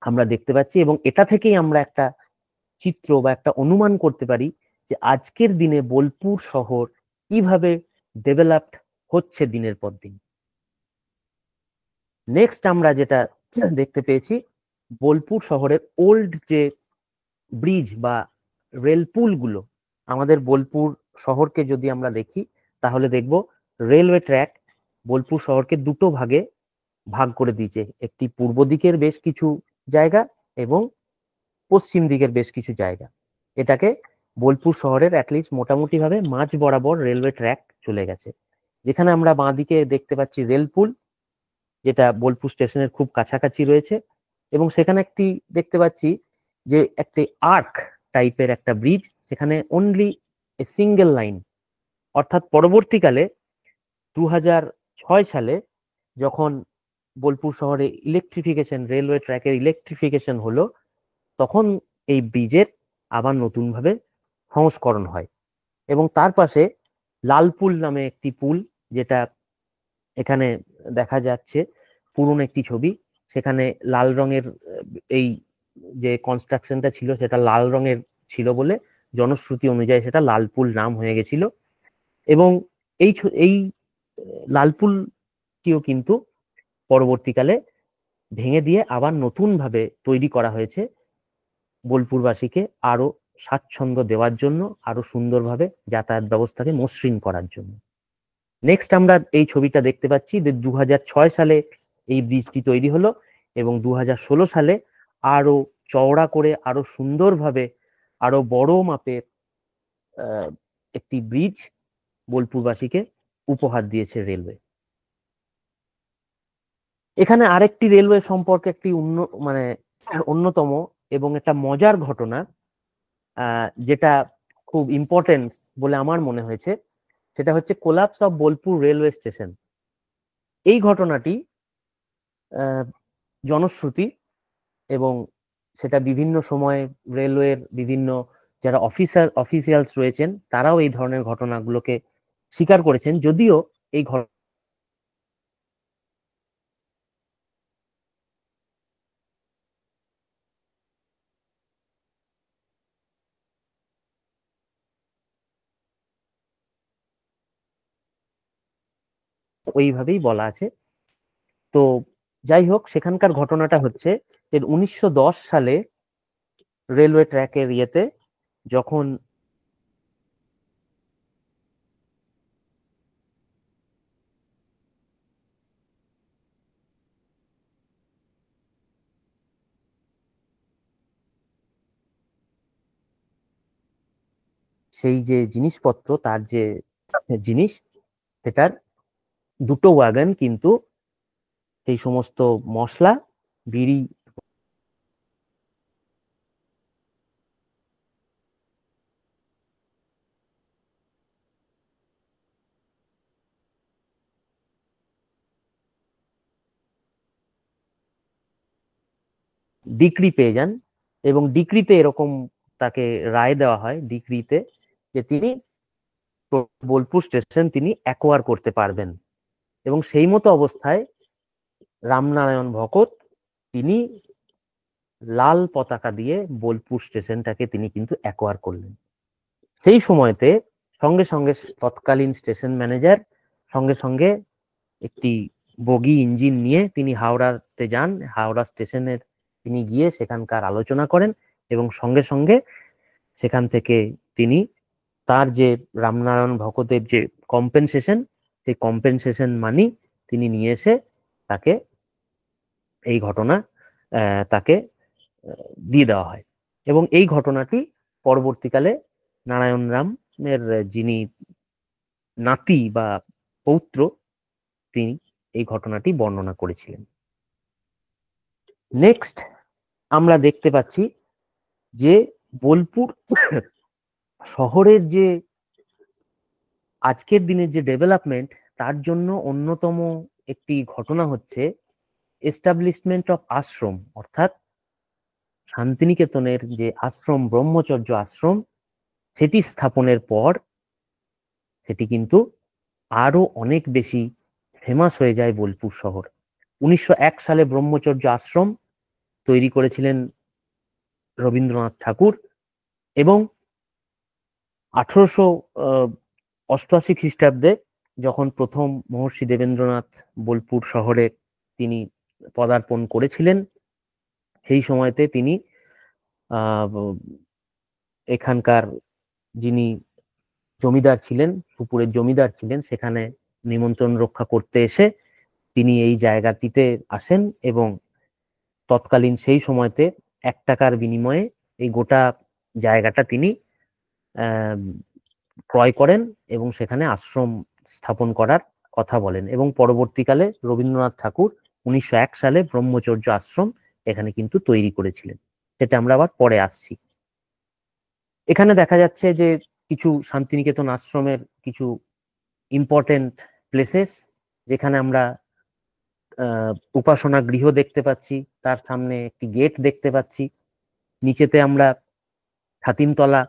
আমরা দেখতে পাচ্ছি এবং এটা থেকেই আমরা একটা চিত্র বা একটা অনুমান করতে পারি যে আজকের দিনে বোলপুর শহর কিভাবে ডেভেলপড হচ্ছে দিনের পর দিন। নেক্সট আমরা যেটা দেখতে পেয়েছি, বোলপুর শহরের ওল্ড যে ব্রিজ বা রেল পুল গুলো, আমাদের বোলপুর শহরকে যদি আমরা দেখি তাহলে দেখব রেলওয়ে ট্র্যাক বোলপুর শহরকে দুটো ভাগে ভাগ করে দিয়েছে, একটি পূর্ব দিকের বেশ কিছু জায়গা এবং পশ্চিম দিকের বেশ কিছু জায়গা। এটাকে বোলপুর শহরের অ্যাটলিস্ট মোটামুটি ভাবে মাঝ বরাবর রেলওয়ে ট্র্যাক চলে গেছে, যেখানে আমরা বাঁ দিকে দেখতে পাচ্ছি রেল পুল, যেটা বোলপুর স্টেশনের খুব কাছাকাছি রয়েছে, এবং সেখানে একটি দেখতে পাচ্ছি যে একটি আর্ক টাইপের একটা ব্রিজ, সেখানে অনলি এ সিঙ্গেল লাইন, অর্থাৎ পরবর্তীকালে 2006 সালে যখন বোলপুর শহরে ইলেকট্রিফিকেশন, রেলওয়ে ট্র্যাকের ইলেকট্রিফিকেশন হলো, তখন এই ব্রিজের আবার নতুন ভাবে সংস্করণ হয় এবং তার পাশে লালপুল নামে একটি পুল, যেটা এখানে দেখা যাচ্ছে পুরনো একটি ছবি। সেখানে লাল রঙের এই যে কনস্ট্রাকশনটা ছিল সেটা লাল রঙের ছিল বলে জনশ্রুতি অনুযায়ী সেটা লালপুল নাম হয়ে গেছিল। এবং এই লালপুলটিও কিন্তু পরবর্তীকালে ভেঙে দিয়ে আবার নতুন ভাবে তৈরি করা হয়েছে বোলপুরবাসীকে আরো স্বাচ্ছন্দ্য দেওয়ার জন্য, আরো সুন্দরভাবে যাতায়াত ব্যবস্থাকে মসৃণ করার জন্য। নেক্সট আমরা এই ছবিটা দেখতে পাচ্ছি যে 2006 সালে এই ব্রিজটি তৈরি হলো এবং 2016 সালে আরো চওড়া করে, আরো সুন্দরভাবে, আরো বড় মাপের একটি ব্রিজ বোলপুরবাসীকে উপহার দিয়েছে রেলওয়ে। এখানে আরেকটি রেলওয়ে সম্পর্কে একটি অন্যতম এবং একটা মজার ঘটনা, যেটা খুব ইম্পর্টেন্ট বলে আমার মনে হয়েছে, সেটা হচ্ছে collapse of Bolpur railway station. এই ঘটনাটি জনশ্রুতি এবং সেটা বিভিন্ন সময়ে রেলওয়ের বিভিন্ন যারা অফিসিয়ালস রয়েছেন তারাও এই ধরনের ঘটনাগুলোকে স্বীকার করেছেন, যদিও এই ওইভাবেই বলা আছে। তো যাই হোক, সেখানকার ঘটনাটা হচ্ছে যে 1910 সালে রেলওয়ে ট্র্যাকের ইয়েতে যখন সেই যে জিনিসপত্র, তার যে জিনিস, সেটার দুটো ওয়াগন কিন্তু সেই সমস্ত মশলা, বিড়ি ডিক্রি পেয়ে যান এবং ডিক্রিতে এরকম তাকে রায় দেওয়া হয় ডিক্রিতে যে তিনি বোলপুর স্টেশন তিনি অ্যাকোয়ার করতে পারবেন। এবং সেই মতো অবস্থায় রামনারায়ণ ভকত তিনি লাল পতাকা দিয়ে বোলপুর স্টেশনটাকে তিনি কিন্তু অ্যাকোয়ার করলেন। সেই সময়তে সঙ্গে সঙ্গে তৎকালীন স্টেশন ম্যানেজার সঙ্গে সঙ্গে একটি বগি ইঞ্জিন নিয়ে তিনি হাওড়াতে যান। হাওড়া স্টেশনের তিনি গিয়ে সেখানকার আলোচনা করেন এবং সঙ্গে সঙ্গে সেখান থেকে তিনি তার যে রামনারায়ণ ভকতের যে কম্পেনসেশন, সেই কম্পেনসেশন মানি তিনি নিয়ে এসে তাকে এই ঘটনা তাকে দিয়ে দেওয়া হয়। এবং এই ঘটনাটি পরবর্তীকালে নারায়ণ রামের যিনি নাতি বা পৌত্র, তিনি এই ঘটনাটি বর্ণনা করেছিলেন। নেক্সট আমরা দেখতে পাচ্ছি যে বোলপুর শহরের যে আজকের দিনের যে ডেভেলপমেন্ট, তার জন্য অন্যতম একটি ঘটনা হচ্ছে এস্টাবলিশমেন্ট অফ আশ্রম, অর্থাৎ শান্তিনিকেতনের যে আশ্রম, ব্রহ্মচর্য আশ্রম, সেটি স্থাপনের পর সেটি কিন্তু আরো অনেক বেশি ফেমাস হয়ে যায় বোলপুর শহর। 1901 সালে ব্রহ্মচর্য আশ্রম তৈরি করেছিলেন রবীন্দ্রনাথ ঠাকুর এবং 1888 খ্রিস্টাব্দে যখন প্রথম মহর্ষি দেবেন্দ্রনাথ বোলপুর শহরে তিনি পদার্পণ করেছিলেন, সেই সময়তে তিনি এখানকার যিনি জমিদার ছিলেন, সুপুরের জমিদার ছিলেন, সেখানে নিমন্ত্রণ রক্ষা করতে এসে তিনি এই জায়গাটিতে আসেন এবং তৎকালীন সেই সময়তে 1 টাকার বিনিময়ে এই গোটা জায়গাটা তিনি ক্রয় করেন এবং সেখানে আশ্রম স্থাপন করার কথা বলেন। এবং পরবর্তীকালে রবীন্দ্রনাথ ঠাকুর 1901 সালে ব্রহ্মচর্য আশ্রম এখানে কিন্তু তৈরি করেছিলেন। সেটা আমরা আবার পরে আসছি। এখানে দেখা যাচ্ছে যে কিছু শান্তিনিকেতন আশ্রমের কিছু ইম্পর্টেন্ট প্লেসেস, যেখানে আমরা উপাসনা গৃহ দেখতে পাচ্ছি, তার সামনে একটি গেট দেখতে পাচ্ছি, নিচেতে আমরা ছাতিমতলা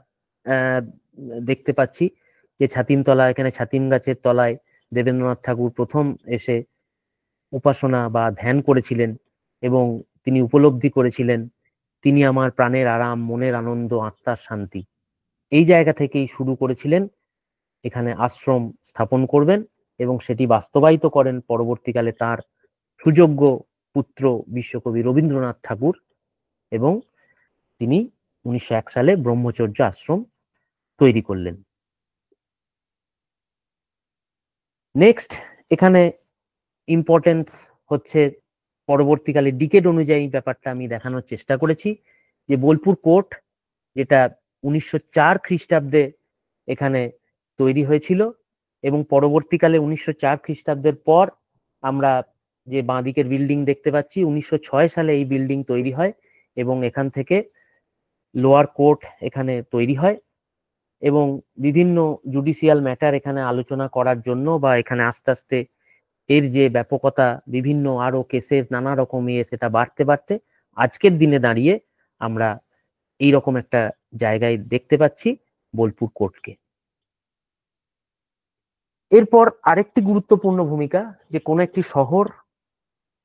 দেখতে পাচ্ছি। যে ছাতিমতলা, এখানে ছাতিম গাছের তলায় দেবেন্দ্রনাথ ঠাকুর প্রথম এসে উপাসনা বা ধ্যান করেছিলেন এবং তিনি উপলব্ধি করেছিলেন তিনি আমার প্রাণের আরাম, মনের আনন্দ, আত্মার শান্তি। এই জায়গা থেকেই শুরু করেছিলেন এখানে আশ্রম স্থাপন করবেন এবং সেটি বাস্তবায়িত করেন পরবর্তীকালে তার সুযোগ্য পুত্র বিশ্বকবি রবীন্দ্রনাথ ঠাকুর, এবং তিনি 1901 সালে ব্রহ্মচর্য আশ্রম তৈরি করলেন। নেক্সট এখানে ইম্পর্টেন্স হচ্ছে পরবর্তীকালে ডিকেড অনুযায়ী ব্যাপারটা আমি দেখানোর চেষ্টা করেছি যে বোলপুর কোর্ট, যেটা 1904 খ্রিস্টাব্দে এখানে তৈরি হয়েছিল এবং পরবর্তীকালে 1904 খ্রিস্টাব্দের পর আমরা যে বাঁদিকের বিল্ডিং দেখতে পাচ্ছি, 1906 সালে এই বিল্ডিং তৈরি হয় এবং এখান থেকে লোয়ার কোর্ট এখানে তৈরি হয় এবং বিভিন্ন জুডিশিয়াল ম্যাটার এখানে আলোচনা করার জন্য বা এখানে আস্তে আস্তে এর যে ব্যাপকতা, বিভিন্ন আরো কেসেস নানা রকম সেটা বাড়তে বাড়তে আজকের দিনে দাঁড়িয়ে আমরা এইরকম একটা জায়গায় দেখতে পাচ্ছি বোলপুর কোর্টকে। এরপর আরেকটি গুরুত্বপূর্ণ ভূমিকা, যে কোনো একটি শহর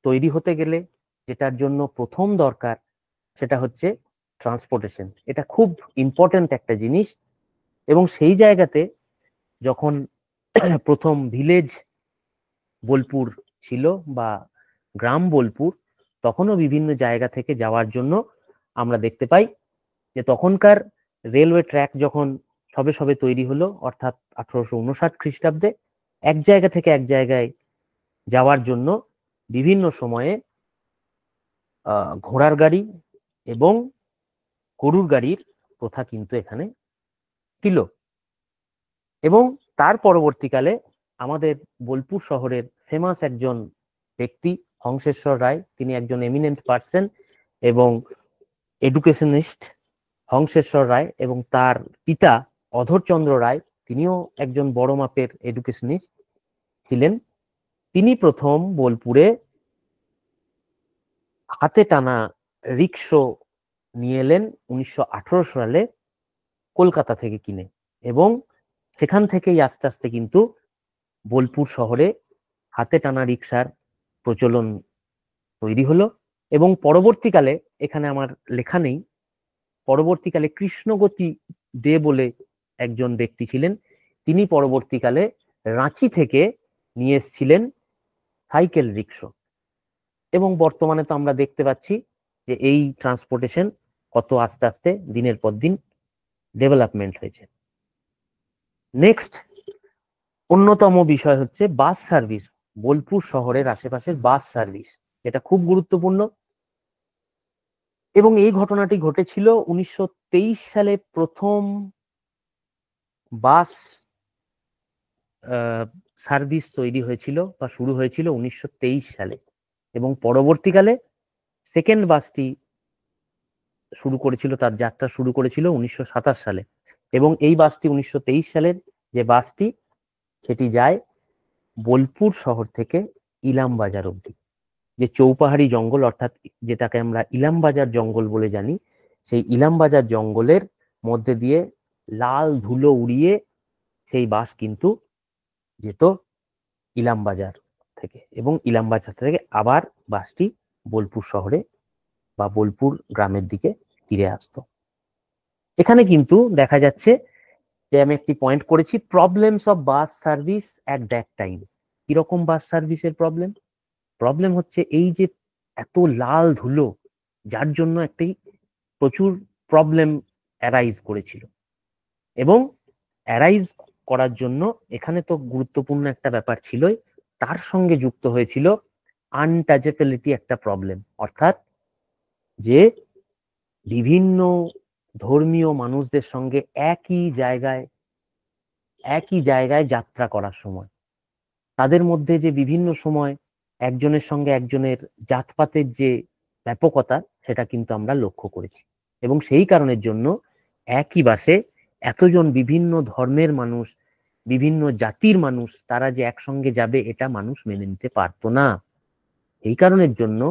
তৈরি হতে গেলে যেটার জন্য প্রথম দরকার সেটা হচ্ছে ট্রান্সপোর্টেশন। এটা খুব ইম্পর্টেন্ট একটা জিনিস এবং সেই জায়গাতে যখন প্রথম ভিলেজ বোলপুর ছিল বা গ্রাম বোলপুর, তখনও বিভিন্ন জায়গা থেকে যাওয়ার জন্য আমরা দেখতে পাই যে তখনকার রেলওয়ে ট্র্যাক যখন সবে সবে তৈরি হলো, অর্থাৎ 1859 খ্রিস্টাব্দে, এক জায়গা থেকে এক জায়গায় যাওয়ার জন্য বিভিন্ন সময়ে ঘোড়ার গাড়ি এবং গরুর গাড়ির প্রথা কিন্তু এখানে ছিল। এবং তার পরবর্তীকালে আমাদের বোলপুর শহরের ফেমাস একজন ব্যক্তি হংসেশ্বর রায়, তিনি একজন এমিনেন্ট পার্সন এবং এডুকেশনিস্ট হংসেশ্বর রায়, এবং তার পিতা অধরচন্দ্র রায়, তিনিও একজন বড় মাপের এডুকেশনিস্ট ছিলেন। তিনি প্রথম বোলপুরে হাতে টানা রিক্সো নিয়ে এলেন 1918 সালে কলকাতা থেকে কিনে, এবং সেখান থেকেই আস্তে আস্তে কিন্তু বোলপুর শহরে হাতে টানা রিক্সার প্রচলন তৈরি হলো। এবং পরবর্তীকালে, এখানে আমার লেখা নেই, পরবর্তীকালে কৃষ্ণগতি দে বলে একজন ব্যক্তি ছিলেন, তিনি পরবর্তীকালে রাঁচি থেকে নিয়ে এসেছিলেন সাইকেল রিক্সা, এবং বর্তমানে তো আমরা দেখতে পাচ্ছি যে এই ট্রান্সপোর্টেশন কত আস্তে আস্তে দিনের পর দিন ডেভেলপমেন্ট হয়েছে। নেক্সট অন্যতম বিষয় হচ্ছে বাস সার্ভিস, বোলপুর শহরের আশেপাশের বাস সার্ভিস, এটা খুব গুরুত্বপূর্ণ। এবং এই ঘটনাটি ঘটেছিল 1923 সালে, প্রথম বাস সার্ভিস তৈরি হয়েছিল বা শুরু হয়েছিল 1923 সালে, এবং পরবর্তীকালে সেকেন্ড বাসটি শুরু করেছিল, তার যাত্রা শুরু করেছিল 1927 সালে, এবং এই বাসটি 1923 সালের যে বাসটি, সেটি যায় বোলপুর শহর থেকে ইলামবাজার অবধি। যে চৌপাহাড়ি জঙ্গল, অর্থাৎ যেটাকে আমরা ইলামবাজার জঙ্গল বলে জানি, সেই ইলামবাজার জঙ্গলের মধ্যে দিয়ে লাল ধুলো উড়িয়ে সেই বাস কিন্তু যেত ইলামবাজার থেকে, এবং ইলামবাজার থেকে আবার বাসটি বোলপুর শহরে বা বোলপুর গ্রামের দিকে ফিরে আসতো। এখানে কিন্তু দেখা যাচ্ছে যে আমি একটি পয়েন্ট করেছি, problems of bus service at that time. কিরকম বাস সার্ভিসের প্রবলেম হচ্ছে এই যে এত লাল ধুলো, যার জন্য একটি প্রচুর প্রবলেম অ্যারাইজ করেছিল, এবং অ্যারাইজ করার জন্য এখানে তো গুরুত্বপূর্ণ একটা ব্যাপার ছিলই, তার সঙ্গে যুক্ত হয়েছিল আনটাচেবিলিটি একটা প্রবলেম, অর্থাৎ যে বিভিন্ন ধর্মীয় মানুষদের সঙ্গে একই জায়গায় যাত্রা করার সময় তাদের মধ্যে যে বিভিন্ন সময় একজনের সঙ্গে একজনের জাতপাতের যে ব্যাপকতা, সেটা কিন্তু আমরা লক্ষ্য করেছি, এবং সেই কারণের জন্য একই বাসে এতজন বিভিন্ন ধর্মের মানুষ, বিভিন্ন জাতির মানুষ, তারা যে একসঙ্গে যাবে এটা মানুষ মেনে নিতে পারতো না। এই কারণের জন্য,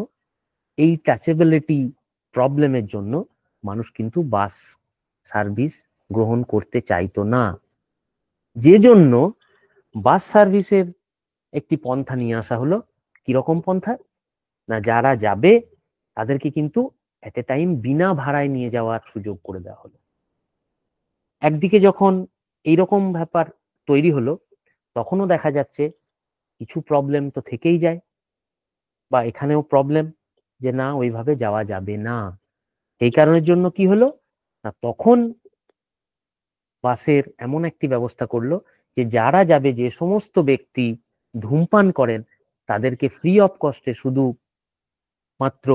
এই টাচেবিলিটি প্রবলেমের জন্য মানুষ কিন্তু বাস সার্ভিস গ্রহণ করতে চাইতো না। যে জন্য বাস সার্ভিসের একটি পন্থা নিয়ে আসা হলো। কিরকম পন্থা? না, যারা যাবে তাদেরকে কিন্তু এট এ টাইম বিনা ভাড়ায় নিয়ে যাওয়ার সুযোগ করে দেওয়া হলো। একদিকে যখন এইরকম ব্যাপার তৈরি হলো, তখনও দেখা যাচ্ছে কিছু প্রবলেম তো থেকেই যায়, বা এখানেও প্রবলেম যে না, ওইভাবে যাওয়া যাবে না। এই কারণের জন্য কি হলো না, তখন বাসের এমন একটি ব্যবস্থা করলো যে যারা যাবে, যে সমস্ত ব্যক্তি ধূমপান করেন, তাদেরকে ফ্রি অফ কস্টে, শুধু মাত্র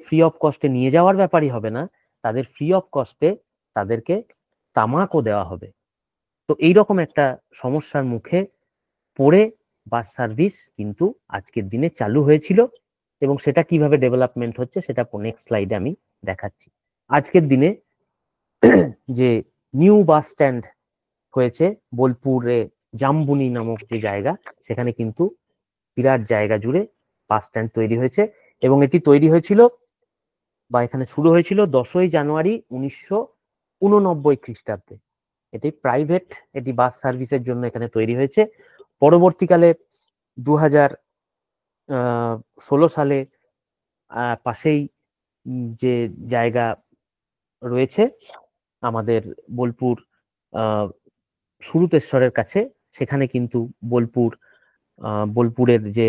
ফ্রি অফ কস্টে নিয়ে যাওয়ার ব্যাপারই হবে না, তাদের ফ্রি অফ কস্টে তাদেরকে তামাকও দেওয়া হবে। তো এইরকম একটা সমস্যার মুখে পড়ে বাস সার্ভিস কিন্তু আজকের দিনে চালু হয়েছিল, এবং সেটা কিভাবে ডেভেলপমেন্ট হচ্ছে সেটা নেক্সট স্লাইডে আমি দেখাচ্ছি। আজকের দিনে যে নিউ বাস স্ট্যান্ড হয়েছে বোলপুরে, জামবুনি নামক যে জায়গা, সেখানে কিন্তু বিরাট জায়গা জুড়ে বাস স্ট্যান্ড তৈরি হয়েছে, এবং এটি তৈরি হয়েছিল বা এখানে শুরু হয়েছিল 10ই জানুয়ারি 1989 খ্রিস্টাব্দে। এটি প্রাইভেট, এটি বাস সার্ভিসের জন্য এখানে তৈরি হয়েছে। পরবর্তীকালে 2016 সালে পাশেই যে জায়গা রয়েছে আমাদের বোলপুর সুরুতেশ্বরের কাছে, সেখানে কিন্তু বোলপুরের যে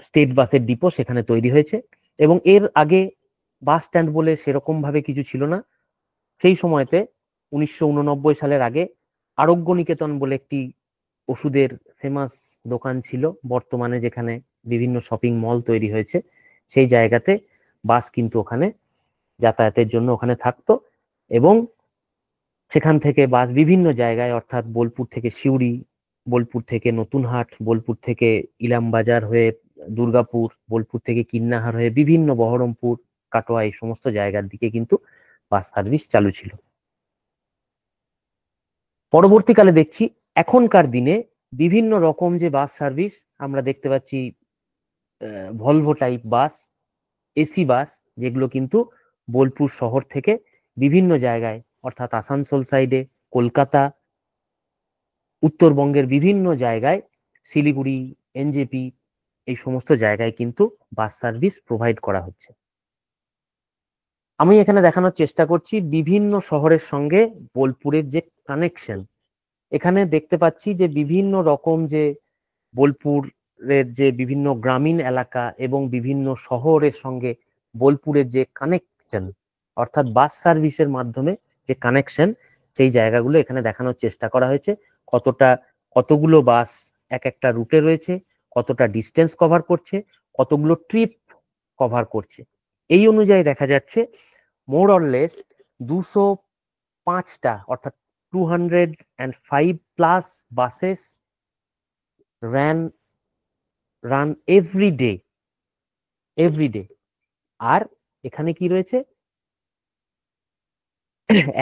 স্টেট বাসের ডিপো সেখানে তৈরি হয়েছে। এবং এর আগে বাস স্ট্যান্ড বলে সেরকম ভাবে কিছু ছিল না। সেই সময়তে 1989 সালের আগে আরোগ্য নিকেতন বলে একটি ওষুধের ফেমাস দোকান ছিল, বর্তমানে যেখানে বিভিন্ন শপিং মল তৈরি হয়েছে। সেই জায়গাতে বাস কিন্তু ওখানে যাতায়াতের জন্য ওখানে থাকতো, এবং সেখান থেকে বাস বিভিন্ন জায়গায়, অর্থাৎ বোলপুর থেকে সিউড়ি, বোলপুর থেকে নতুনহাট, বোলপুর থেকে ইলামবাজার হয়ে দুর্গাপুর, বোলপুর থেকে কিন্নাহার হয়ে বিভিন্ন বহরমপুর, কাটোয়া, এই সমস্ত জায়গার দিকে কিন্তু বাস সার্ভিস চালু ছিল। পরবর্তীকালে দেখছি এখনকার দিনে বিভিন্ন রকম যে বাস সার্ভিস আমরা দেখতে পাচ্ছি, ভলভো টাইপ বাস, এসি বাস, যেগুলো কিন্তু বোলপুর শহর থেকে বিভিন্ন জায়গায়, অর্থাৎ আসানসোল সাইডে, কলকাতা, উত্তরবঙ্গের বিভিন্ন জায়গায়, শিলিগুড়ি, এনজেপি, এই সমস্ত জায়গায় কিন্তু বাস সার্ভিস প্রোভাইড করা হচ্ছে। আমি এখানে দেখানোর চেষ্টা করছি বিভিন্ন শহরের সঙ্গে বোলপুরের যে কানেকশন। এখানে দেখতে পাচ্ছি যে বিভিন্ন রকম যে বোলপুরের যে বিভিন্ন গ্রামীণ এলাকা এবং বিভিন্ন শহরের সঙ্গে বোলপুরের যে কানেকশন, অর্থাৎ বাস সার্ভিসের মাধ্যমে যে কানেকশন, সেই জায়গাগুলো এখানে দেখানোর চেষ্টা করা হয়েছে। কতগুলো বাস এক একটা রুটে রয়েছে, কতটা ডিস্টেন্স কভার করছে, কতগুলো ট্রিপ কভার করছে। এই অনুযায়ী দেখা যাচ্ছে মোর অর লেস 205টা, অর্থাৎ 205 plus buses run every day. আর এখানে কি রয়েছে,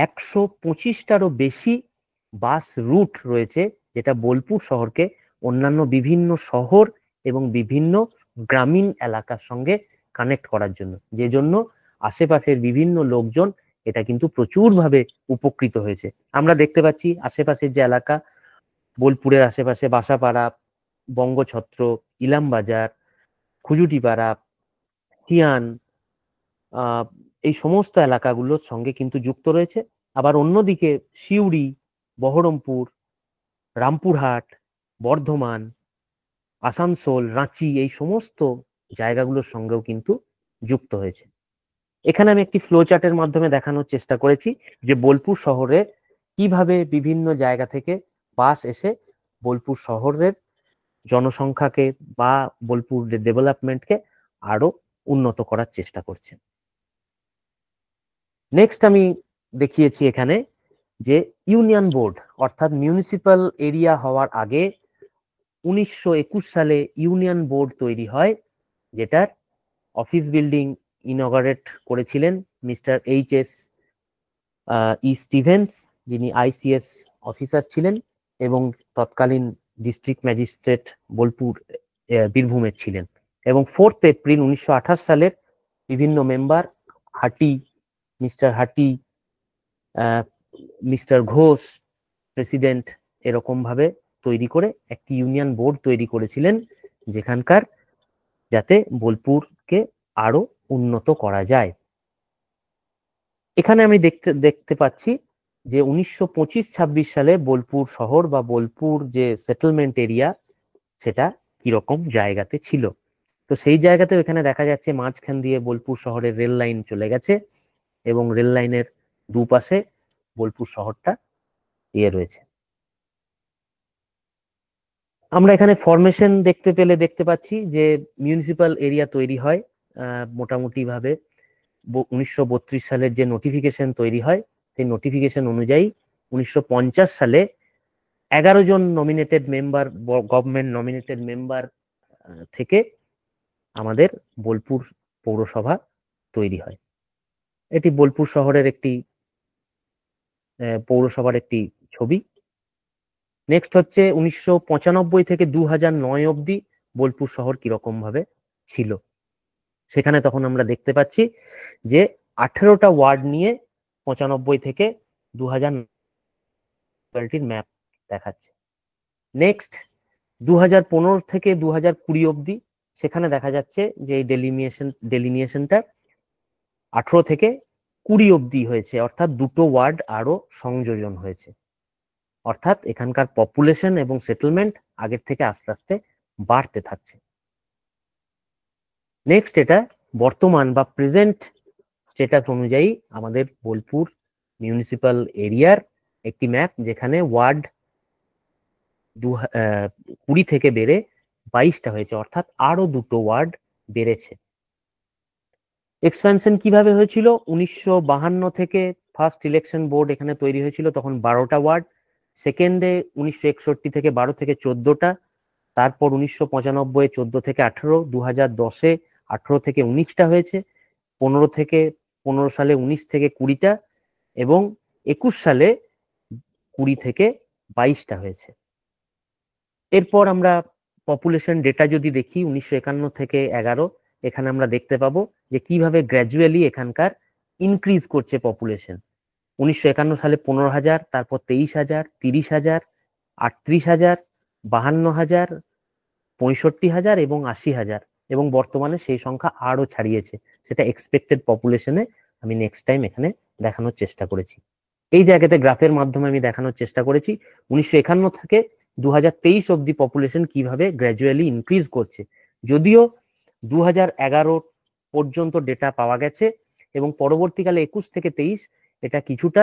125টারও বেশি বাস রুট রয়েছে, যেটা বোলপুর শহরকে অন্যান্য বিভিন্ন শহর এবং বিভিন্ন গ্রামীণ এলাকার সঙ্গে কানেক্ট করার জন্য, যে জন্য আশেপাশের বিভিন্ন লোকজন এটা কিন্তু প্রচুরভাবে উপকৃত হয়েছে। আমরা দেখতে পাচ্ছি আশেপাশের যে এলাকা, বোলপুরের আশেপাশে বাসাপাড়া, বঙ্গছত্র, ইলামবাজার, খুজুটিপাড়া, সিয়ান, এই সমস্ত এলাকাগুলোর সঙ্গে কিন্তু যুক্ত রয়েছে। আবার অন্যদিকে সিউড়ি, বহরমপুর, রামপুরহাট, বর্ধমান, আসানসোল, রাঁচি, এই সমস্ত জায়গাগুলোর সঙ্গেও কিন্তু যুক্ত হয়েছে। এখানে আমি একটি ফ্লো চার্টের মাধ্যমে দেখানোর চেষ্টা করেছি যে বোলপুর শহরে কিভাবে বিভিন্ন জায়গা থেকে বাস এসে বোলপুর শহরের জনসংখ্যাকে বা বোলপুর ডেভেলপমেন্টকে আরো উন্নত করার চেষ্টা করছে। নেক্সট আমি দেখিয়েছি এখানে যে ইউনিয়ন বোর্ড, অর্থাৎ মিউনিসিপ্যাল এরিয়া হওয়ার আগে 1921 সালে ইউনিয়ন বোর্ড তৈরি হয়, যেটার অফিস বিল্ডিং ইনঅগারেট করেছিলেন মিস্টার এইচ.এস. স্টিভেন্স, যিনি ICS অফিসার ছিলেন এবং তৎকালীন ডিস্ট্রিক্ট ম্যাজিস্ট্রেট বোলপুর বীরভূমের ছিলেন। এবং 4 এপ্রিল 1928 সালের বিভিন্ন member, mister Hati, mister Ghosh, president এরকম ভাবে তৈরি করে একটি ইউনিয়ন বোর্ড তৈরি করেছিলেন, যেখানকার যাতে বোলপুরকে আরো উন্নত করা যায়। এখানে আমি দেখতে পাচ্ছি যে 1925-26 সালে বোলপুর শহর বা বোলপুর যে সেটেলমেন্ট এরিয়া সেটা কিরকম জায়গাতে ছিল। তো সেই জায়গাতেও এখানে দেখা যাচ্ছে মাঝখান দিয়ে বোলপুর শহরের রেল লাইন চলে গেছে এবং রেল লাইনের দুপাশে বোলপুর শহরটা রয়েছে। আমরা এখানে ফরমেশন দেখতে পাচ্ছি যে মিউনিসিপাল এরিয়া তৈরি হয় মোটামুটি ভাবে 1932 সালের যে নোটিফিকেশন তৈরি হয় সেই নোটিফিকেশন অনুযায়ী 1950 সালে 11 জন nominated member, government nominated member থেকে আমাদের বোলপুর পৌরসভা তৈরি হয়। এটি বোলপুর শহরের একটি পৌরসভার একটি ছবি। নেক্সট হচ্ছে 1995 থেকে 2009 অবধি বোলপুর শহর কিরকম ভাবে ছিল। সেখানে তখন আমরা দেখতে পাচ্ছি যে 18টা ওয়ার্ড নিয়ে 95 থেকে 2000 ম্যাপ দেখাচ্ছে। নেক্সট 2015 থেকে 2020 অবধি সেখানে দেখা যাচ্ছে যে এই ডেলিমিয়েশনটা 18 থেকে 20 অবধি হয়েছে, অর্থাৎ দুটো ওয়ার্ড আরো সংযোজন হয়েছে। অর্থাৎ এখানকার পপুলেশন এবং সেটেলমেন্ট আগের থেকে আস্তে আস্তে বাড়তে থাকছে। নেক্সট এটা বর্তমান বা প্রেজেন্ট স্ট্যাটাস অনুযায়ী আমাদের বোলপুর মিউনিসিপাল এরিয়ার একটি ম্যাপ, যেখানে ওয়ার্ড 20 থেকে বেড়ে 22টা হয়েছে, অর্থাৎ আরো দুটো ওয়ার্ড বেড়েছে। এক্সপ্যানশন কিভাবে হয়েছিল? 1952 থেকে ফার্স্ট ইলেকশন বোর্ড এখানে তৈরি হয়েছিল, তখন 12টা ওয়ার্ড। সেকেন্ডে 1961 থেকে 12 থেকে 14টা, তারপর 1995 14 থেকে 18, 2010-এ 18 থেকে 19টা হয়েছে, 15 সালে 19 থেকে 20টা এবং 21 সালে 20 থেকে 22টা হয়েছে। এরপর আমরা পপুলেশন ডেটা যদি দেখি 1951 থেকে 11, এখানে আমরা দেখতে পাবো যে কিভাবে গ্র্যাজুয়ালি এখানকার ইনক্রিজ করছে পপুলেশন। 1951 সালে 15,000, তারপর 23,000, 30,000, 38,000, 52,000, 65,000 এবং 80,000, এবং বর্তমানে সেই সংখ্যা আরো ছাড়িয়েছে। সেটা এক্সপেক্টেড পপুলেশনে আমি নেক্সট টাইম এখানে দেখানোর চেষ্টা করেছি। এই জায়গাতে গ্রাফের মাধ্যমে আমি দেখানোর চেষ্টা করেছি 1951 থেকে 2023 অব্দি পপুলেশন কিভাবে গ্র্যাজুয়ালি ইনক্রিজ করছে। যদিও 2011 পর্যন্ত ডেটা পাওয়া গেছে এবং পরবর্তীকালে 21 থেকে 23 এটা কিছুটা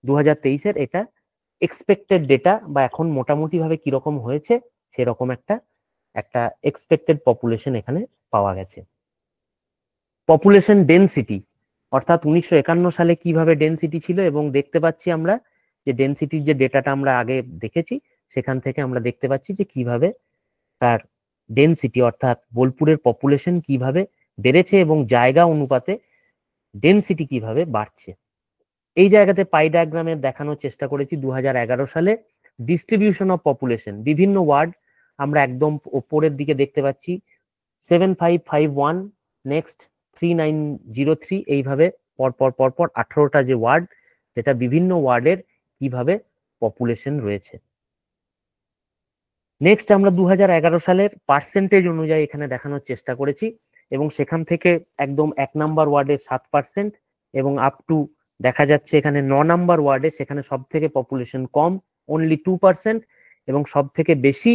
2023-এর এটা এক্সপেক্টেড ডেটা, বা এখন মোটামুটি ভাবে কিরকম হয়েছে সেরকম একটা এক্সপেক্টেড পপুলেশন এখানে পাওয়া গেছে। পপুলেশন ডেনসিটি, অর্থাৎ 1951 সালে কিভাবে ডেনসিটি ছিল, এবং দেখতে পাচ্ছি আমরা যে ডেনসিটির যে ডেটাটা আমরা আগে দেখেছি সেখান থেকে আমরা দেখতে পাচ্ছি যে কিভাবে তার ডেনসিটি অর্থাৎ বোলপুরের পপুলেশন কিভাবে বেড়েছে এবং জায়গা অনুপাতে ডেনসিটি কিভাবে বাড়ছে। এই জায়গাতে পাই ডায়াগ্রামে দেখানোর চেষ্টা করেছি 2011 সালে ডিস্ট্রিবিউশন অফ পপুলেশন। বিভিন্ন ওয়ার্ড আমরা একদম উপরের দিকে দেখতে পাচ্ছি 7551, নেক্সট 3903, এইভাবে পরপর 18টা যে ওয়ার্ড, যেটা বিভিন্ন ওয়ার্ডের কিভাবে পপুলেশন রয়েছে। নেক্সট আমরা 2011 সালের পার্সেন্টেজ অনুযায়ী এখানে দেখানোর চেষ্টা করেছি, এবং সেখান থেকে একদম 1 নাম্বার ওয়ার্ডের 7% এবং আপ টু দেখা যাচ্ছে এখানে 9 নাম্বার ওয়ার্ডে সেখানে সব থেকে পপুলেশন কম, অনলি 2%, এবং সব থেকে বেশি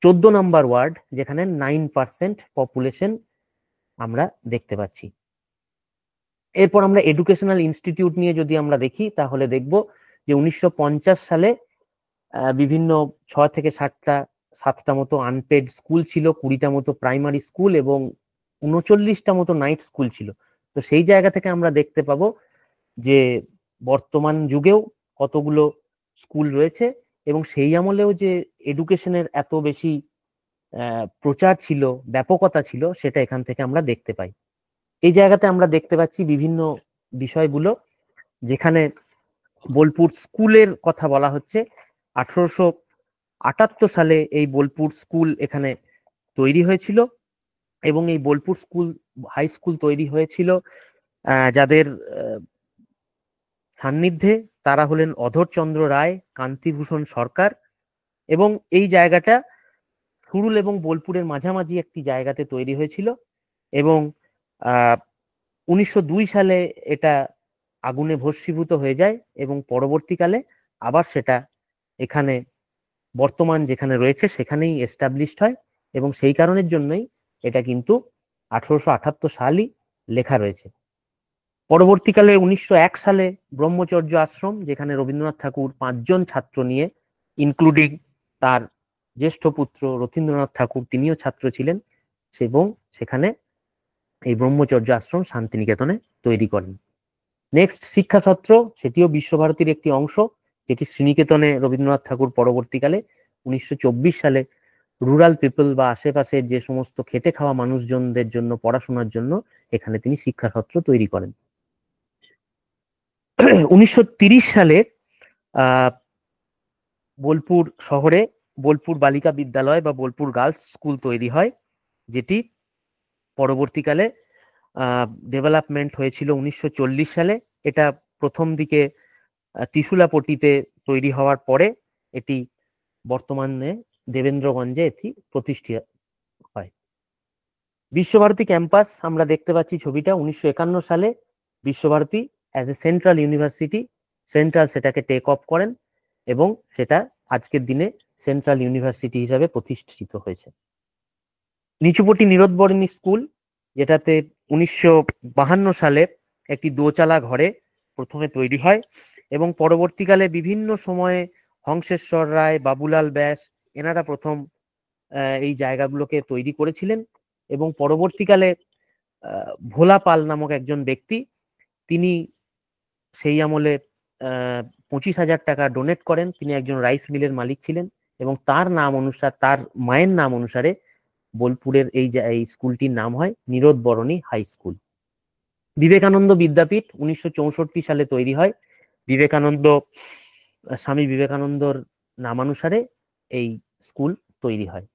14 নাম্বার ওয়ার্ড, যেখানে 9% পপুলেশন আমরা দেখতে পাচ্ছি। এরপর আমরা এডুকেশনাল ইনস্টিটিউট নিয়ে যদি আমরা দেখি তাহলে দেখব যে 1950 সালে বিভিন্ন 6 থেকে 7টা মতো আনপেড স্কুল ছিল, 20টা মতো প্রাইমারি স্কুল এবং 39টা মতো নাইট স্কুল ছিল। তো সেই জায়গা থেকে আমরা দেখতে পাবো যে বর্তমান যুগেও কতগুলো স্কুল রয়েছে, এবং সেই আমলেও যে এডুকেশনের এত বেশি প্রচার ছিল, ব্যাপকতা ছিল, সেটা এখান থেকে আমরা দেখতে পাই। এই জায়গাতে আমরা দেখতে পাচ্ছি বিভিন্ন বিষয়গুলো, যেখানে বোলপুর স্কুলের কথা বলা হচ্ছে। 1878 সালে এই বোলপুর স্কুল এখানে তৈরি হয়েছিল, এবং এই বোলপুর স্কুল হাই স্কুল তৈরি হয়েছিল যাদের সান্নিধ্যে তারা হলেন অধরচন্দ্র রায়, কান্তিভূষণ সরকার, এবং এই জায়গাটা সুরুল এবং বোলপুরের মাঝামাঝি একটি জায়গাতে তৈরি হয়েছিল এবং 1902 সালে এটা আগুনে ভস্মীভূত হয়ে যায় এবং পরবর্তীকালে আবার সেটা এখানে বর্তমান যেখানে রয়েছে সেখানেই এস্টাবলিশড হয় এবং সেই কারণের জন্যই এটা কিন্তু 1878 সালই লেখা রয়েছে। পরবর্তীকালে 1901 সালে ব্রহ্মচর্য আশ্রম, যেখানে রবীন্দ্রনাথ ঠাকুর 5 জন ছাত্র নিয়ে, ইনক্লুডিং তার জ্যেষ্ঠ পুত্র রথীন্দ্রনাথ ঠাকুর, তিনিও ছাত্র ছিলেন, এবং সেখানে এই ব্রহ্মচর্য আশ্রম শান্তিনিকেতনে তৈরি করেন। নেক্সট শিক্ষাছত্র, সেটিও বিশ্বভারতীর একটি অংশ, যেটি শ্রীনিকেতনে রবীন্দ্রনাথ ঠাকুর পরবর্তীকালে 1924 সালে রুরাল পিপল বা আশেপাশের যে সমস্ত খেটে খাওয়া মানুষজনদের জন্য পড়াশোনার জন্য এখানে তিনি শিক্ষাছত্র তৈরি করেন। 1930 সালে বোলপুর শহরে বোলপুর বালিকা বিদ্যালয় বা বোলপুর গার্লস স্কুল তৈরি হয়, যেটি পরবর্তীকালে ডেভেলপমেন্ট হয়েছিল 1940 সালে। এটা প্রথম দিকে ত্রিশুলাপট্টিতে তৈরি হওয়ার পরে এটি বর্তমানে দেবেন্দ্রগঞ্জে এটি প্রতিষ্ঠিত হয়। বিশ্বভারতী ক্যাম্পাস আমরা দেখতে পাচ্ছি ছবিটা, 1951 সালে Visva Bharati as a central university, central সেটাকে টেক অফ করেন এবং সেটা আজকের দিনে সেন্ট্রাল ইউনিভার্সিটি হিসাবে প্রতিষ্ঠিত হয়েছে। নিচুপট্টি নীরোদবরণী স্কুল, যেটাতে 1952 সালে একটি দোচালা ঘরে প্রথমে তৈরি হয় এবং পরবর্তীকালে বিভিন্ন সময়ে হংসেশ্বর রায়, বাবুলাল ব্যাস এনারা প্রথম এই জায়গাগুলোকে তৈরি করেছিলেন এবং পরবর্তীকালে ভোলা পাল নামক একজন ব্যক্তি, তিনি সেই আমলে 25,000 টাকা ডোনেট করেন। তিনি একজন রাইস মিলের মালিক ছিলেন এবং তার নাম অনুসারে, তার মায়ের নাম অনুসারে বোলপুরের এই স্কুলটির নাম হয় নীরোদবরণী হাই স্কুল। বিবেকানন্দ বিদ্যাপীঠ 1964 সালে তৈরি হয়। স্বামী বিবেকানন্দর নামানুসারে এই স্কুল তৈরি হয়।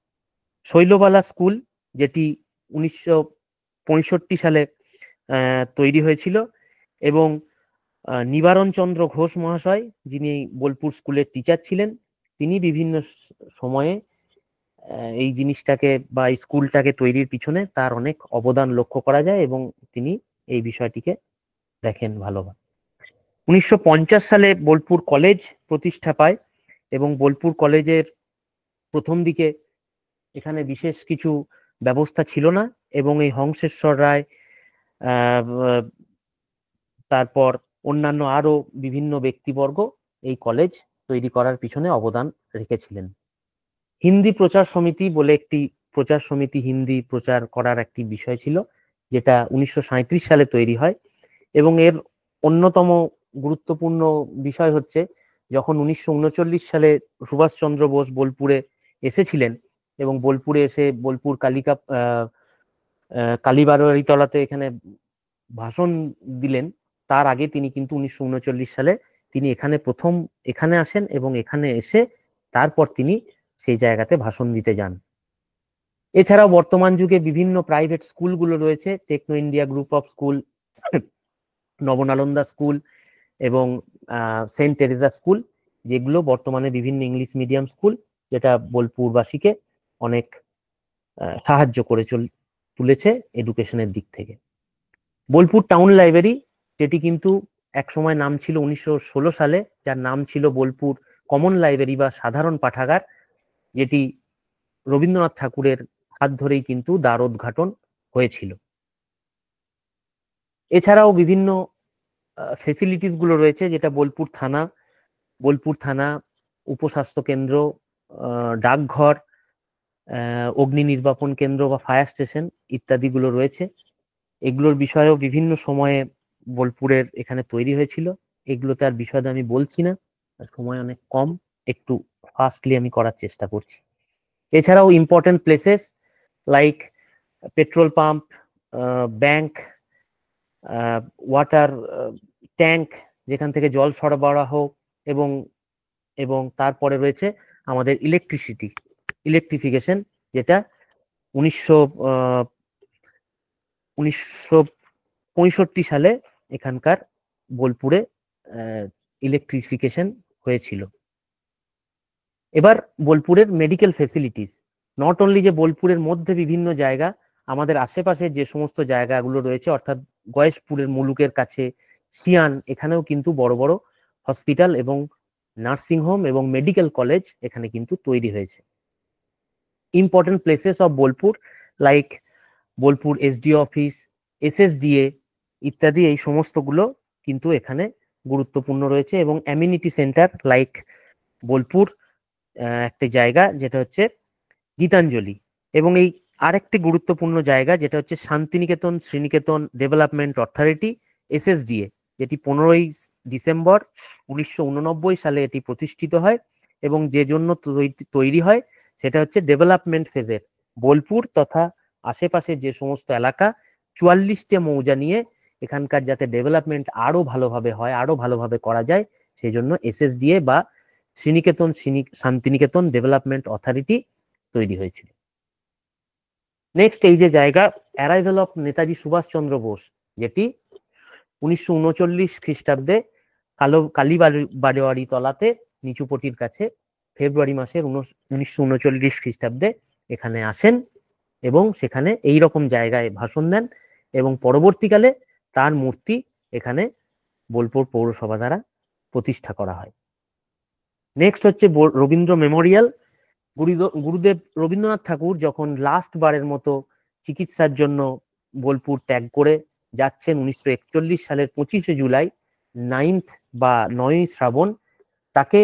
শৈলবালা স্কুল, যেটি 1965 সালে তৈরি হয়েছিল এবং নিবারণ চন্দ্র ঘোষ মহাশয়, যিনি বোলপুর স্কুলের টিচার ছিলেন, তিনি বিভিন্ন সময়ে এই জিনিসটাকে বা এই স্কুলটাকে তৈরির পিছনে তার অনেক অবদান লক্ষ্য করা যায় এবং তিনি এই বিষয়টিকে দেখেন ভালোভাবে। 1950 সালে বোলপুর কলেজ প্রতিষ্ঠা পায় এবং বোলপুর কলেজের প্রথম দিকে এখানে বিশেষ কিছু ব্যবস্থা ছিল না এবং এই হংসেশ্বর রায়, তারপর অন্যান্য আরো বিভিন্ন ব্যক্তিবর্গ এই কলেজ তৈরি করার পিছনে অবদান রেখেছিলেন। হিন্দি প্রচার সমিতি বলে একটি প্রচার সমিতি হিন্দি প্রচার করার একটি বিষয় ছিল, যেটা 1937 সালে তৈরি হয় এবং এর অন্যতম গুরুত্বপূর্ণ বিষয় হচ্ছে যখন 1939 সালে সুভাষচন্দ্র বোস বোলপুরে এসেছিলেন এবং বোলপুরে এসে বোলপুর কালীবাড়িতলাতে এখানে ভাষণ দিলেন, তার আগে তিনি কিন্তু 1939 সালে তিনি এখানে আসেন এবং এখানে এসে তারপর তিনি সেই জায়গাতে ভাষণ দিতে যান। এছাড়াও বর্তমান যুগে বিভিন্ন প্রাইভেট স্কুলগুলো রয়েছে, techno India group of school, Navanalanda school এবং সেন্ট টেরেজা স্কুল, যেগুলো বর্তমানে বিভিন্ন ইংলিশ মিডিয়াম স্কুল, যেটা বোলপুরবাসীকে অনেক সাহায্য করে তুলেছে এডুকেশনের দিক থেকে। বোলপুর টাউন লাইব্রেরি, যেটি কিন্তু একসময় নাম ছিল 1916 সালে, যার নাম ছিল বোলপুর কমন লাইব্রেরি বা সাধারণ পাঠাগার, যেটি রবীন্দ্রনাথ ঠাকুরের হাত ধরেই কিন্তু দ্বার উদ্ঘাটন হয়েছিল। এছাড়াও বিভিন্ন ফেসিলিটিস গুলো রয়েছে, যেটা বোলপুর থানা, উপস্বাস্থ্য কেন্দ্র, ডাকঘর, অগ্নি নির্বাপন কেন্দ্র বা ফায়ার স্টেশন ইত্যাদি গুলো রয়েছে। এগুলোর বিষয়েও বিভিন্ন সময়ে বোলপুরের এখানে তৈরি হয়েছিল। এগুলোতে আর বিষয়ে আমি বলছি না, সময় অনেক কম, একটু ফাস্টলি আমি করার চেষ্টা করছি। এছাড়াও important places like petrol pump, bank, water tank, যেখান থেকে জল সরবরাহ এবং তারপরে রয়েছে আমাদের ইলেকট্রিফিকেশন, যেটা 1965 সালে এখানকার বোলপুরে ইলেকট্রিফিকেশন হয়েছিল। এবার বোলপুরের মেডিকেল ফেসিলিটিস, নট অনলি যে বোলপুরের মধ্যে বিভিন্ন জায়গা, আমাদের আশেপাশে যে সমস্ত জায়গাগুলো রয়েছে অর্থাৎ গয়েশপুরের মুলুকের কাছে সিয়ান, এখানেও কিন্তু বড় বড় হসপিটাল এবং নার্সিং হোম এবং মেডিকেল কলেজ এখানে কিন্তু তৈরি হয়েছে। Important places of Bolpur like Bolpur SDO office, SSDA ইত্যাদি, এই সমস্তগুলো কিন্তু এখানে গুরুত্বপূর্ণ রয়েছে। এবং অ্যামিনিটি সেন্টার লাইক বোলপুর একটি জায়গা যেটা হচ্ছে গীতাঞ্জলি, এবং এই আরেকটি গুরুত্বপূর্ণ জায়গা যেটা হচ্ছে শান্তিনিকেতন শ্রীনিকেতন ডেভেলপমেন্ট অথরিটি এসএসডিএ, যেটি 15ই ডিসেম্বর 1989 সালে এটি প্রতিষ্ঠিত হয় এবং যে জন্য তৈরি হয় সেটা হচ্ছে ডেভেলপমেন্ট ফেজের বোলপুর তথা আশেপাশে যে সমস্ত এলাকা 44টে মৌজা নিয়ে এখানকার যাতে ডেভেলপমেন্ট আরো ভালোভাবে হয়, আরো ভালোভাবে করা যায়, সেই জন্য এসএসডিএ বা শ্রীনিকেতন শান্তিনিকেতন ডেভেলপমেন্ট অথরিটি তৈরি হয়েছিল। নেক্সট এই যে জায়গা অ্যারাইভেল অফ নেতাজি সুভাষচন্দ্র বোস, যেটি 1939 খ্রিস্টাব্দে কালীবাড়ি তলাতে নিচুপটির কাছে ফেব্রুয়ারি মাসের 1939 খ্রিস্টাব্দে এখানে আসেন এবং সেখানে এই রকম জায়গায় ভাষণ দেন এবং পরবর্তীকালে তার মূর্তি এখানে বোলপুর পৌরসভা দ্বারা প্রতিষ্ঠা করা হয়। নেক্সট হচ্ছে রবীন্দ্র মেমোরিয়াল। গুরুদেব রবীন্দ্রনাথ ঠাকুর যখন লাস্ট বারের মতো চিকিৎসার জন্য বোলপুর ত্যাগ করে যাচ্ছেন 1941 সালের 25শে জুলাই, 9th বা 9ই শ্রাবণ, তাকে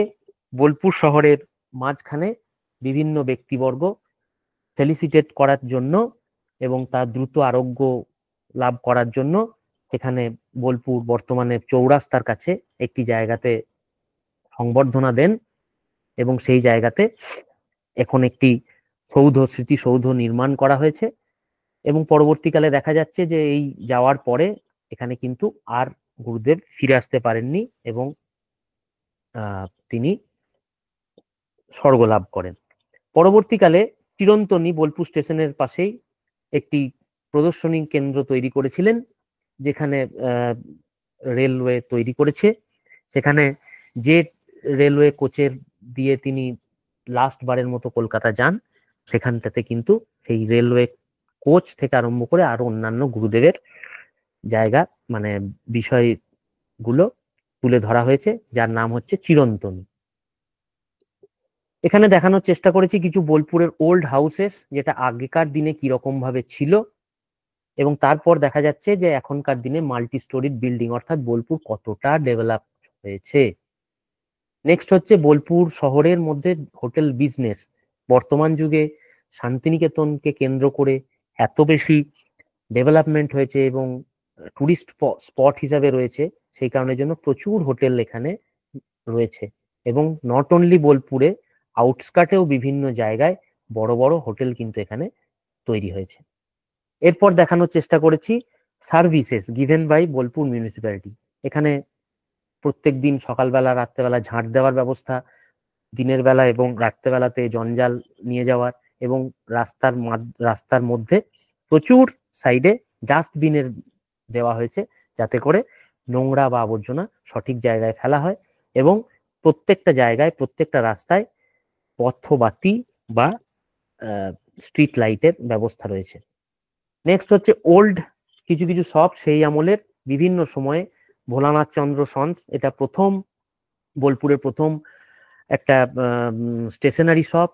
বোলপুর শহরের মাঝখানে বিভিন্ন ব্যক্তিবর্গ ফেলিসিটেট করার জন্য এবং তার দ্রুত আরোগ্য লাভ করার জন্য এখানে বোলপুর বর্তমানে চৌরাস্তার কাছে একটি জায়গাতে সংবর্ধনা দেন এবং সেই জায়গাতে এখন একটি স্মৃতিসৌধ নির্মাণ করা হয়েছে। এবং পরবর্তীকালে দেখা যাচ্ছে যে এই যাওয়ার পরে এখানে কিন্তু আর গুরুদেব ফিরে আসতে পারেননি এবং তিনি স্বর্গ লাভ করেন। পরবর্তীকালে চিরন্তনী বোলপুর স্টেশনের পাশেই একটি প্রদর্শনী কেন্দ্র তৈরি করেছিলেন, যেখানে রেলওয়ে তৈরি করেছে। সেখানে যে রেলওয়ে কোচের দিয়ে তিনি লাস্ট বারের মতো কলকাতা যান, সেখানটাতে কিন্তু সেই রেলওয়ে কোচ থেকে আরম্ভ করে আরো অন্যান্য গুরুদেবের জায়গা মানে বিষয়গুলো তুলে ধরা হয়েছে, যার নাম হচ্ছে চিরন্তনী। এখানে দেখানোর চেষ্টা করেছি কিছু বোলপুরের ওল্ড হাউসেস, যেটা আগেকার দিনে কিরকম ভাবে ছিল, এবং তারপর দেখা যাচ্ছে যে এখনকার দিনে মাল্টি স্টোরিড বিল্ডিং, অর্থাৎ বোলপুর কতটা ডেভেলপ হয়েছে। নেক্সট হচ্ছে বোলপুর শহরের মধ্যে হোটেল বিজনেস। বর্তমান যুগে শান্তিনিকেতনকে কেন্দ্র করে এত বেশি ডেভেলপমেন্ট হয়েছে এবং টুরিস্ট স্পট হিসাবে রয়েছে, সেই কারণের জন্য প্রচুর হোটেল এখানে রয়েছে এবং নট অনলি বোলপুরে, আউটস্কার্টেও বিভিন্ন জায়গায় বড় বড় হোটেল কিন্তু এখানে তৈরি হয়েছে। এরপর দেখানোর চেষ্টা করেছি services given by Bolpur municipality. এখানে প্রত্যেক দিন সকালবেলা রাত্রেবেলা ঝাঁট দেওয়ার ব্যবস্থা, দিনের বেলা এবং রাত্রেবেলাতে জঞ্জাল নিয়ে যাওয়ার, এবং রাস্তার মধ্যে প্রচুর সাইডে ডাস্টবিনের দেওয়া হয়েছে যাতে করে নোংরা বা আবর্জনা সঠিক জায়গায় ফেলা হয়, এবং প্রত্যেকটা জায়গায় প্রত্যেকটা রাস্তায় পথবাতি বা স্ট্রিট লাইটের ব্যবস্থা রয়েছে। নেক্সট হচ্ছে ওল্ড কিছু কিছু শপ, সেই আমলের বিভিন্ন সময়ে ভোলানাথ চন্দ্র সন্স, এটা প্রথম বোলপুরের প্রথম একটা স্টেশনারি শপ।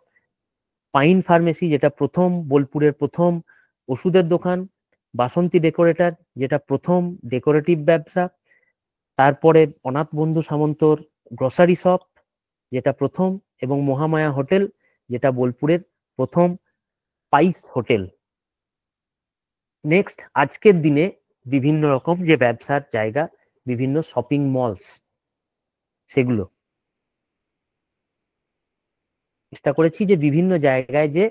পাইন ফার্মেসি, যেটা প্রথম বোলপুরের প্রথম ওষুধের দোকান। বাসন্তী ডেকোরেটর, যেটা প্রথম ডেকোরেটিভ ব্যবসা। তারপরে অনাথ বন্ধু সামন্তর গ্রসারি শপ, যেটা প্রথম, এবং মহামায়া হোটেল, যেটা বোলপুরের প্রথম স্পাইস হোটেল। নেক্সট আজকের দিনে বিভিন্ন রকম যে ব্যবসার জায়গা, বিভিন্ন শপিং মলস, সেগুলো চেষ্টা করেছি যে বিভিন্ন জায়গায় যে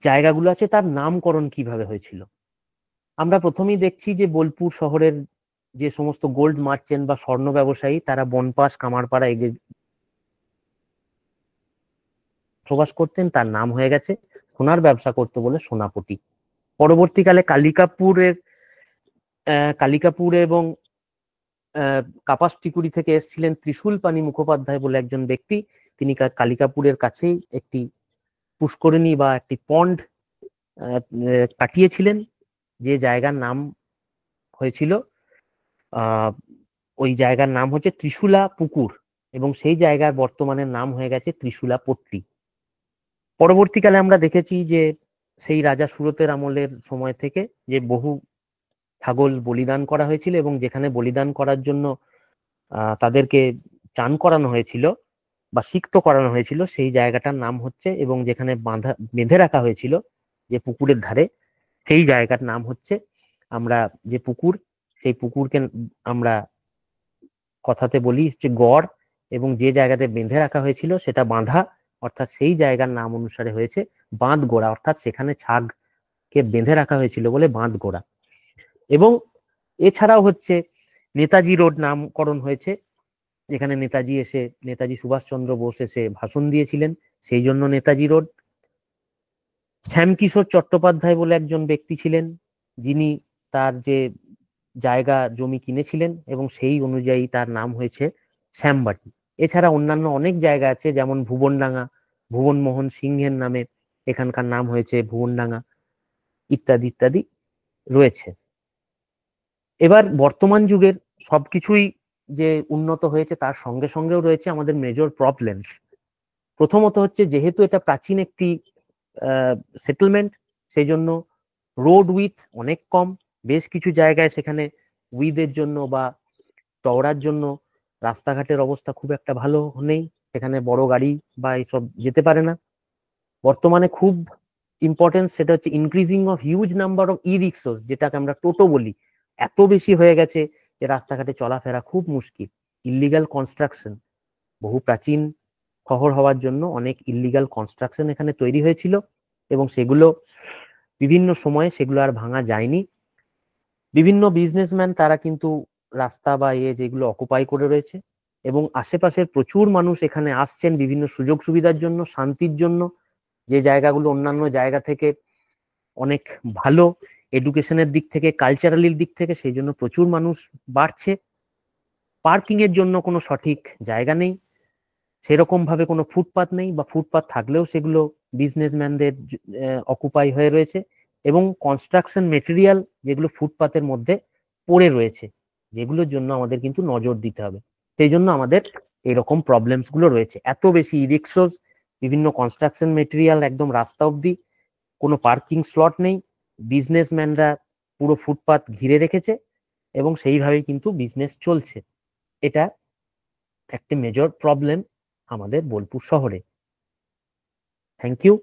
জায়গাগুলো আছে তার নামকরণ কিভাবে হয়েছিল। আমরা প্রথমেই দেখছি যে বোলপুর শহরের যে সমস্ত গোল্ড মার্চেন্ট বা স্বর্ণ ব্যবসায়ী, তারা বনপাস কামারপাড়া বসবাস করতেন, তার নাম হয়ে গেছে সোনার ব্যবসা করতে বলে সোনাপটি। পরবর্তীকালে কালিকাপুর এবং কাপাসটিকুড়ি থেকে এসেছিলেন ত্রিশূল পানি মুখোপাধ্যায় বলে একজন ব্যক্তি। তিনি কালিকাপুরের কাছেই একটি পুষ্করিণী বা একটি পন্ড কাটিয়েছিলেন, যে জায়গার নাম হয়েছিল ওই জায়গার নাম হচ্ছে ত্রিশূলা পুকুর, এবং সেই জায়গার বর্তমানে নাম হয়ে গেছে ত্রিশূলা পট্টি। পরবর্তীকালে আমরা দেখেছি যে সেই রাজা সুরতের আমলের সময় থেকে যে বহু ছাগল বলিদান করা হয়েছিল, এবং যেখানে বলিদান করার জন্য তাদেরকে চান করানো হয়েছিল বা সিক্ত করানো হয়েছিল, সেই জায়গাটার নাম হচ্ছে, এবং যেখানে বেঁধে রাখা হয়েছিল যে পুকুরের ধারে, সেই জায়গার নাম হচ্ছে, আমরা যে পুকুর, সেই পুকুরকে আমরা কথাতে বলি হচ্ছে গড়, এবং যে জায়গাতে বেঁধে রাখা হয়েছিল সেটা বাঁধা, অর্থাৎ সেই জায়গার নাম অনুসারে হয়েছে বাঁধগোড়া, অর্থাৎ সেখানে ছাগকে বেঁধে রাখা হয়েছিল বলে বাঁধগোড়া। এবং এছাড়াও হচ্ছে নেতাজি রোড নামকরণ হয়েছে, যেখানে নেতাজি সুভাষচন্দ্র বোস এসে ভাষণ দিয়েছিলেন, সেই জন্য নেতাজি রোড। শ্যামকিশোর চট্টোপাধ্যায় বলে একজন ব্যক্তি ছিলেন, যিনি তার যে জায়গা জমি কিনেছিলেন এবং সেই অনুযায়ী তার নাম হয়েছে শ্যামবাটি। এছাড়া অন্যান্য অনেক জায়গা আছে, যেমন ভুবনডাঙ্গা, ভুবনমোহন সিংহের নামে এখানকার নাম হয়েছে ভুবনডাঙ্গা, ইত্যাদি ইত্যাদি রয়েছে। এবার বর্তমান যুগের সবকিছুই যে উন্নত হয়েছে, তার সঙ্গে সঙ্গেও রয়েছে আমাদের মেজর প্রবলেম। প্রথমত হচ্ছে, যেহেতু এটা প্রাচীন একটি সেটেলমেন্ট, সেই জন্য রোড উইথ অনেক কম। বেশ কিছু জায়গায় সেখানে উইথের জন্য বা চওড়ার জন্য রাস্তাঘাটের অবস্থা খুব একটা ভালো নেই, সেখানে বড় গাড়ি বা এইসব যেতে পারে না। বর্তমানে খুব ইম্পর্টেন্স সেটা হচ্ছে increasing of huge number of e rickshaws, যেটাকে আমরা টোটো বলি, এত বেশি হয়ে গেছে যে রাস্তাঘাটে চলাফেরা খুব মুশকিল। ইল্লিগাল কনস্ট্রাকশন, বহু প্রাচীন শহর হওয়ার জন্য অনেক ইল্লিগাল কনস্ট্রাকশন এখানে তৈরি হয়েছিল, এবং সেগুলো বিভিন্ন সময়ে সেগুলো আর ভাঙা যায়নি। বিভিন্ন বিজনেসম্যান তারা কিন্তু রাস্তা বা যেগুলো অকুপাই করে রয়েছে, এবং আশেপাশের প্রচুর মানুষ এখানে আসছেন বিভিন্ন সুযোগ সুবিধার জন্য, শান্তির জন্য, যে জায়গাগুলো অন্যান্য জায়গা থেকে অনেক ভালো এডুকেশনের দিক থেকে, কালচারালির দিক থেকে, সেই জন্য প্রচুর মানুষ বাড়ছে। পার্কিং এর জন্য কোনো সঠিক জায়গা নেই, সেরকম ভাবে কোনো ফুটপাত নেই, বা ফুটপাত থাকলেও সেগুলো বিজনেসম্যানদের অকুপাই হয়ে রয়েছে, এবং কনস্ট্রাকশন মেটেরিয়াল যেগুলো ফুটপাতের মধ্যে পড়ে রয়েছে, যেগুলোর জন্য আমাদের কিন্তু নজর দিতে হবে। সেই জন্য আমাদের এরকম প্রবলেমস গুলো রয়েছে, এত বেশি রিক্সোস, বিভিন্ন কনস্ট্রাকশন মেটেরিয়াল একদম রাস্তা অব্দি, কোনো পার্কিং স্লট নেই, বিজনেসম্যানরা পুরো ফুটপাত ঘিরে রেখেছে, এবং সেইভাবেই কিন্তু বিজনেস চলছে। এটা একটা মেজর প্রবলেম আমাদের বোলপুর শহরে। Thank you.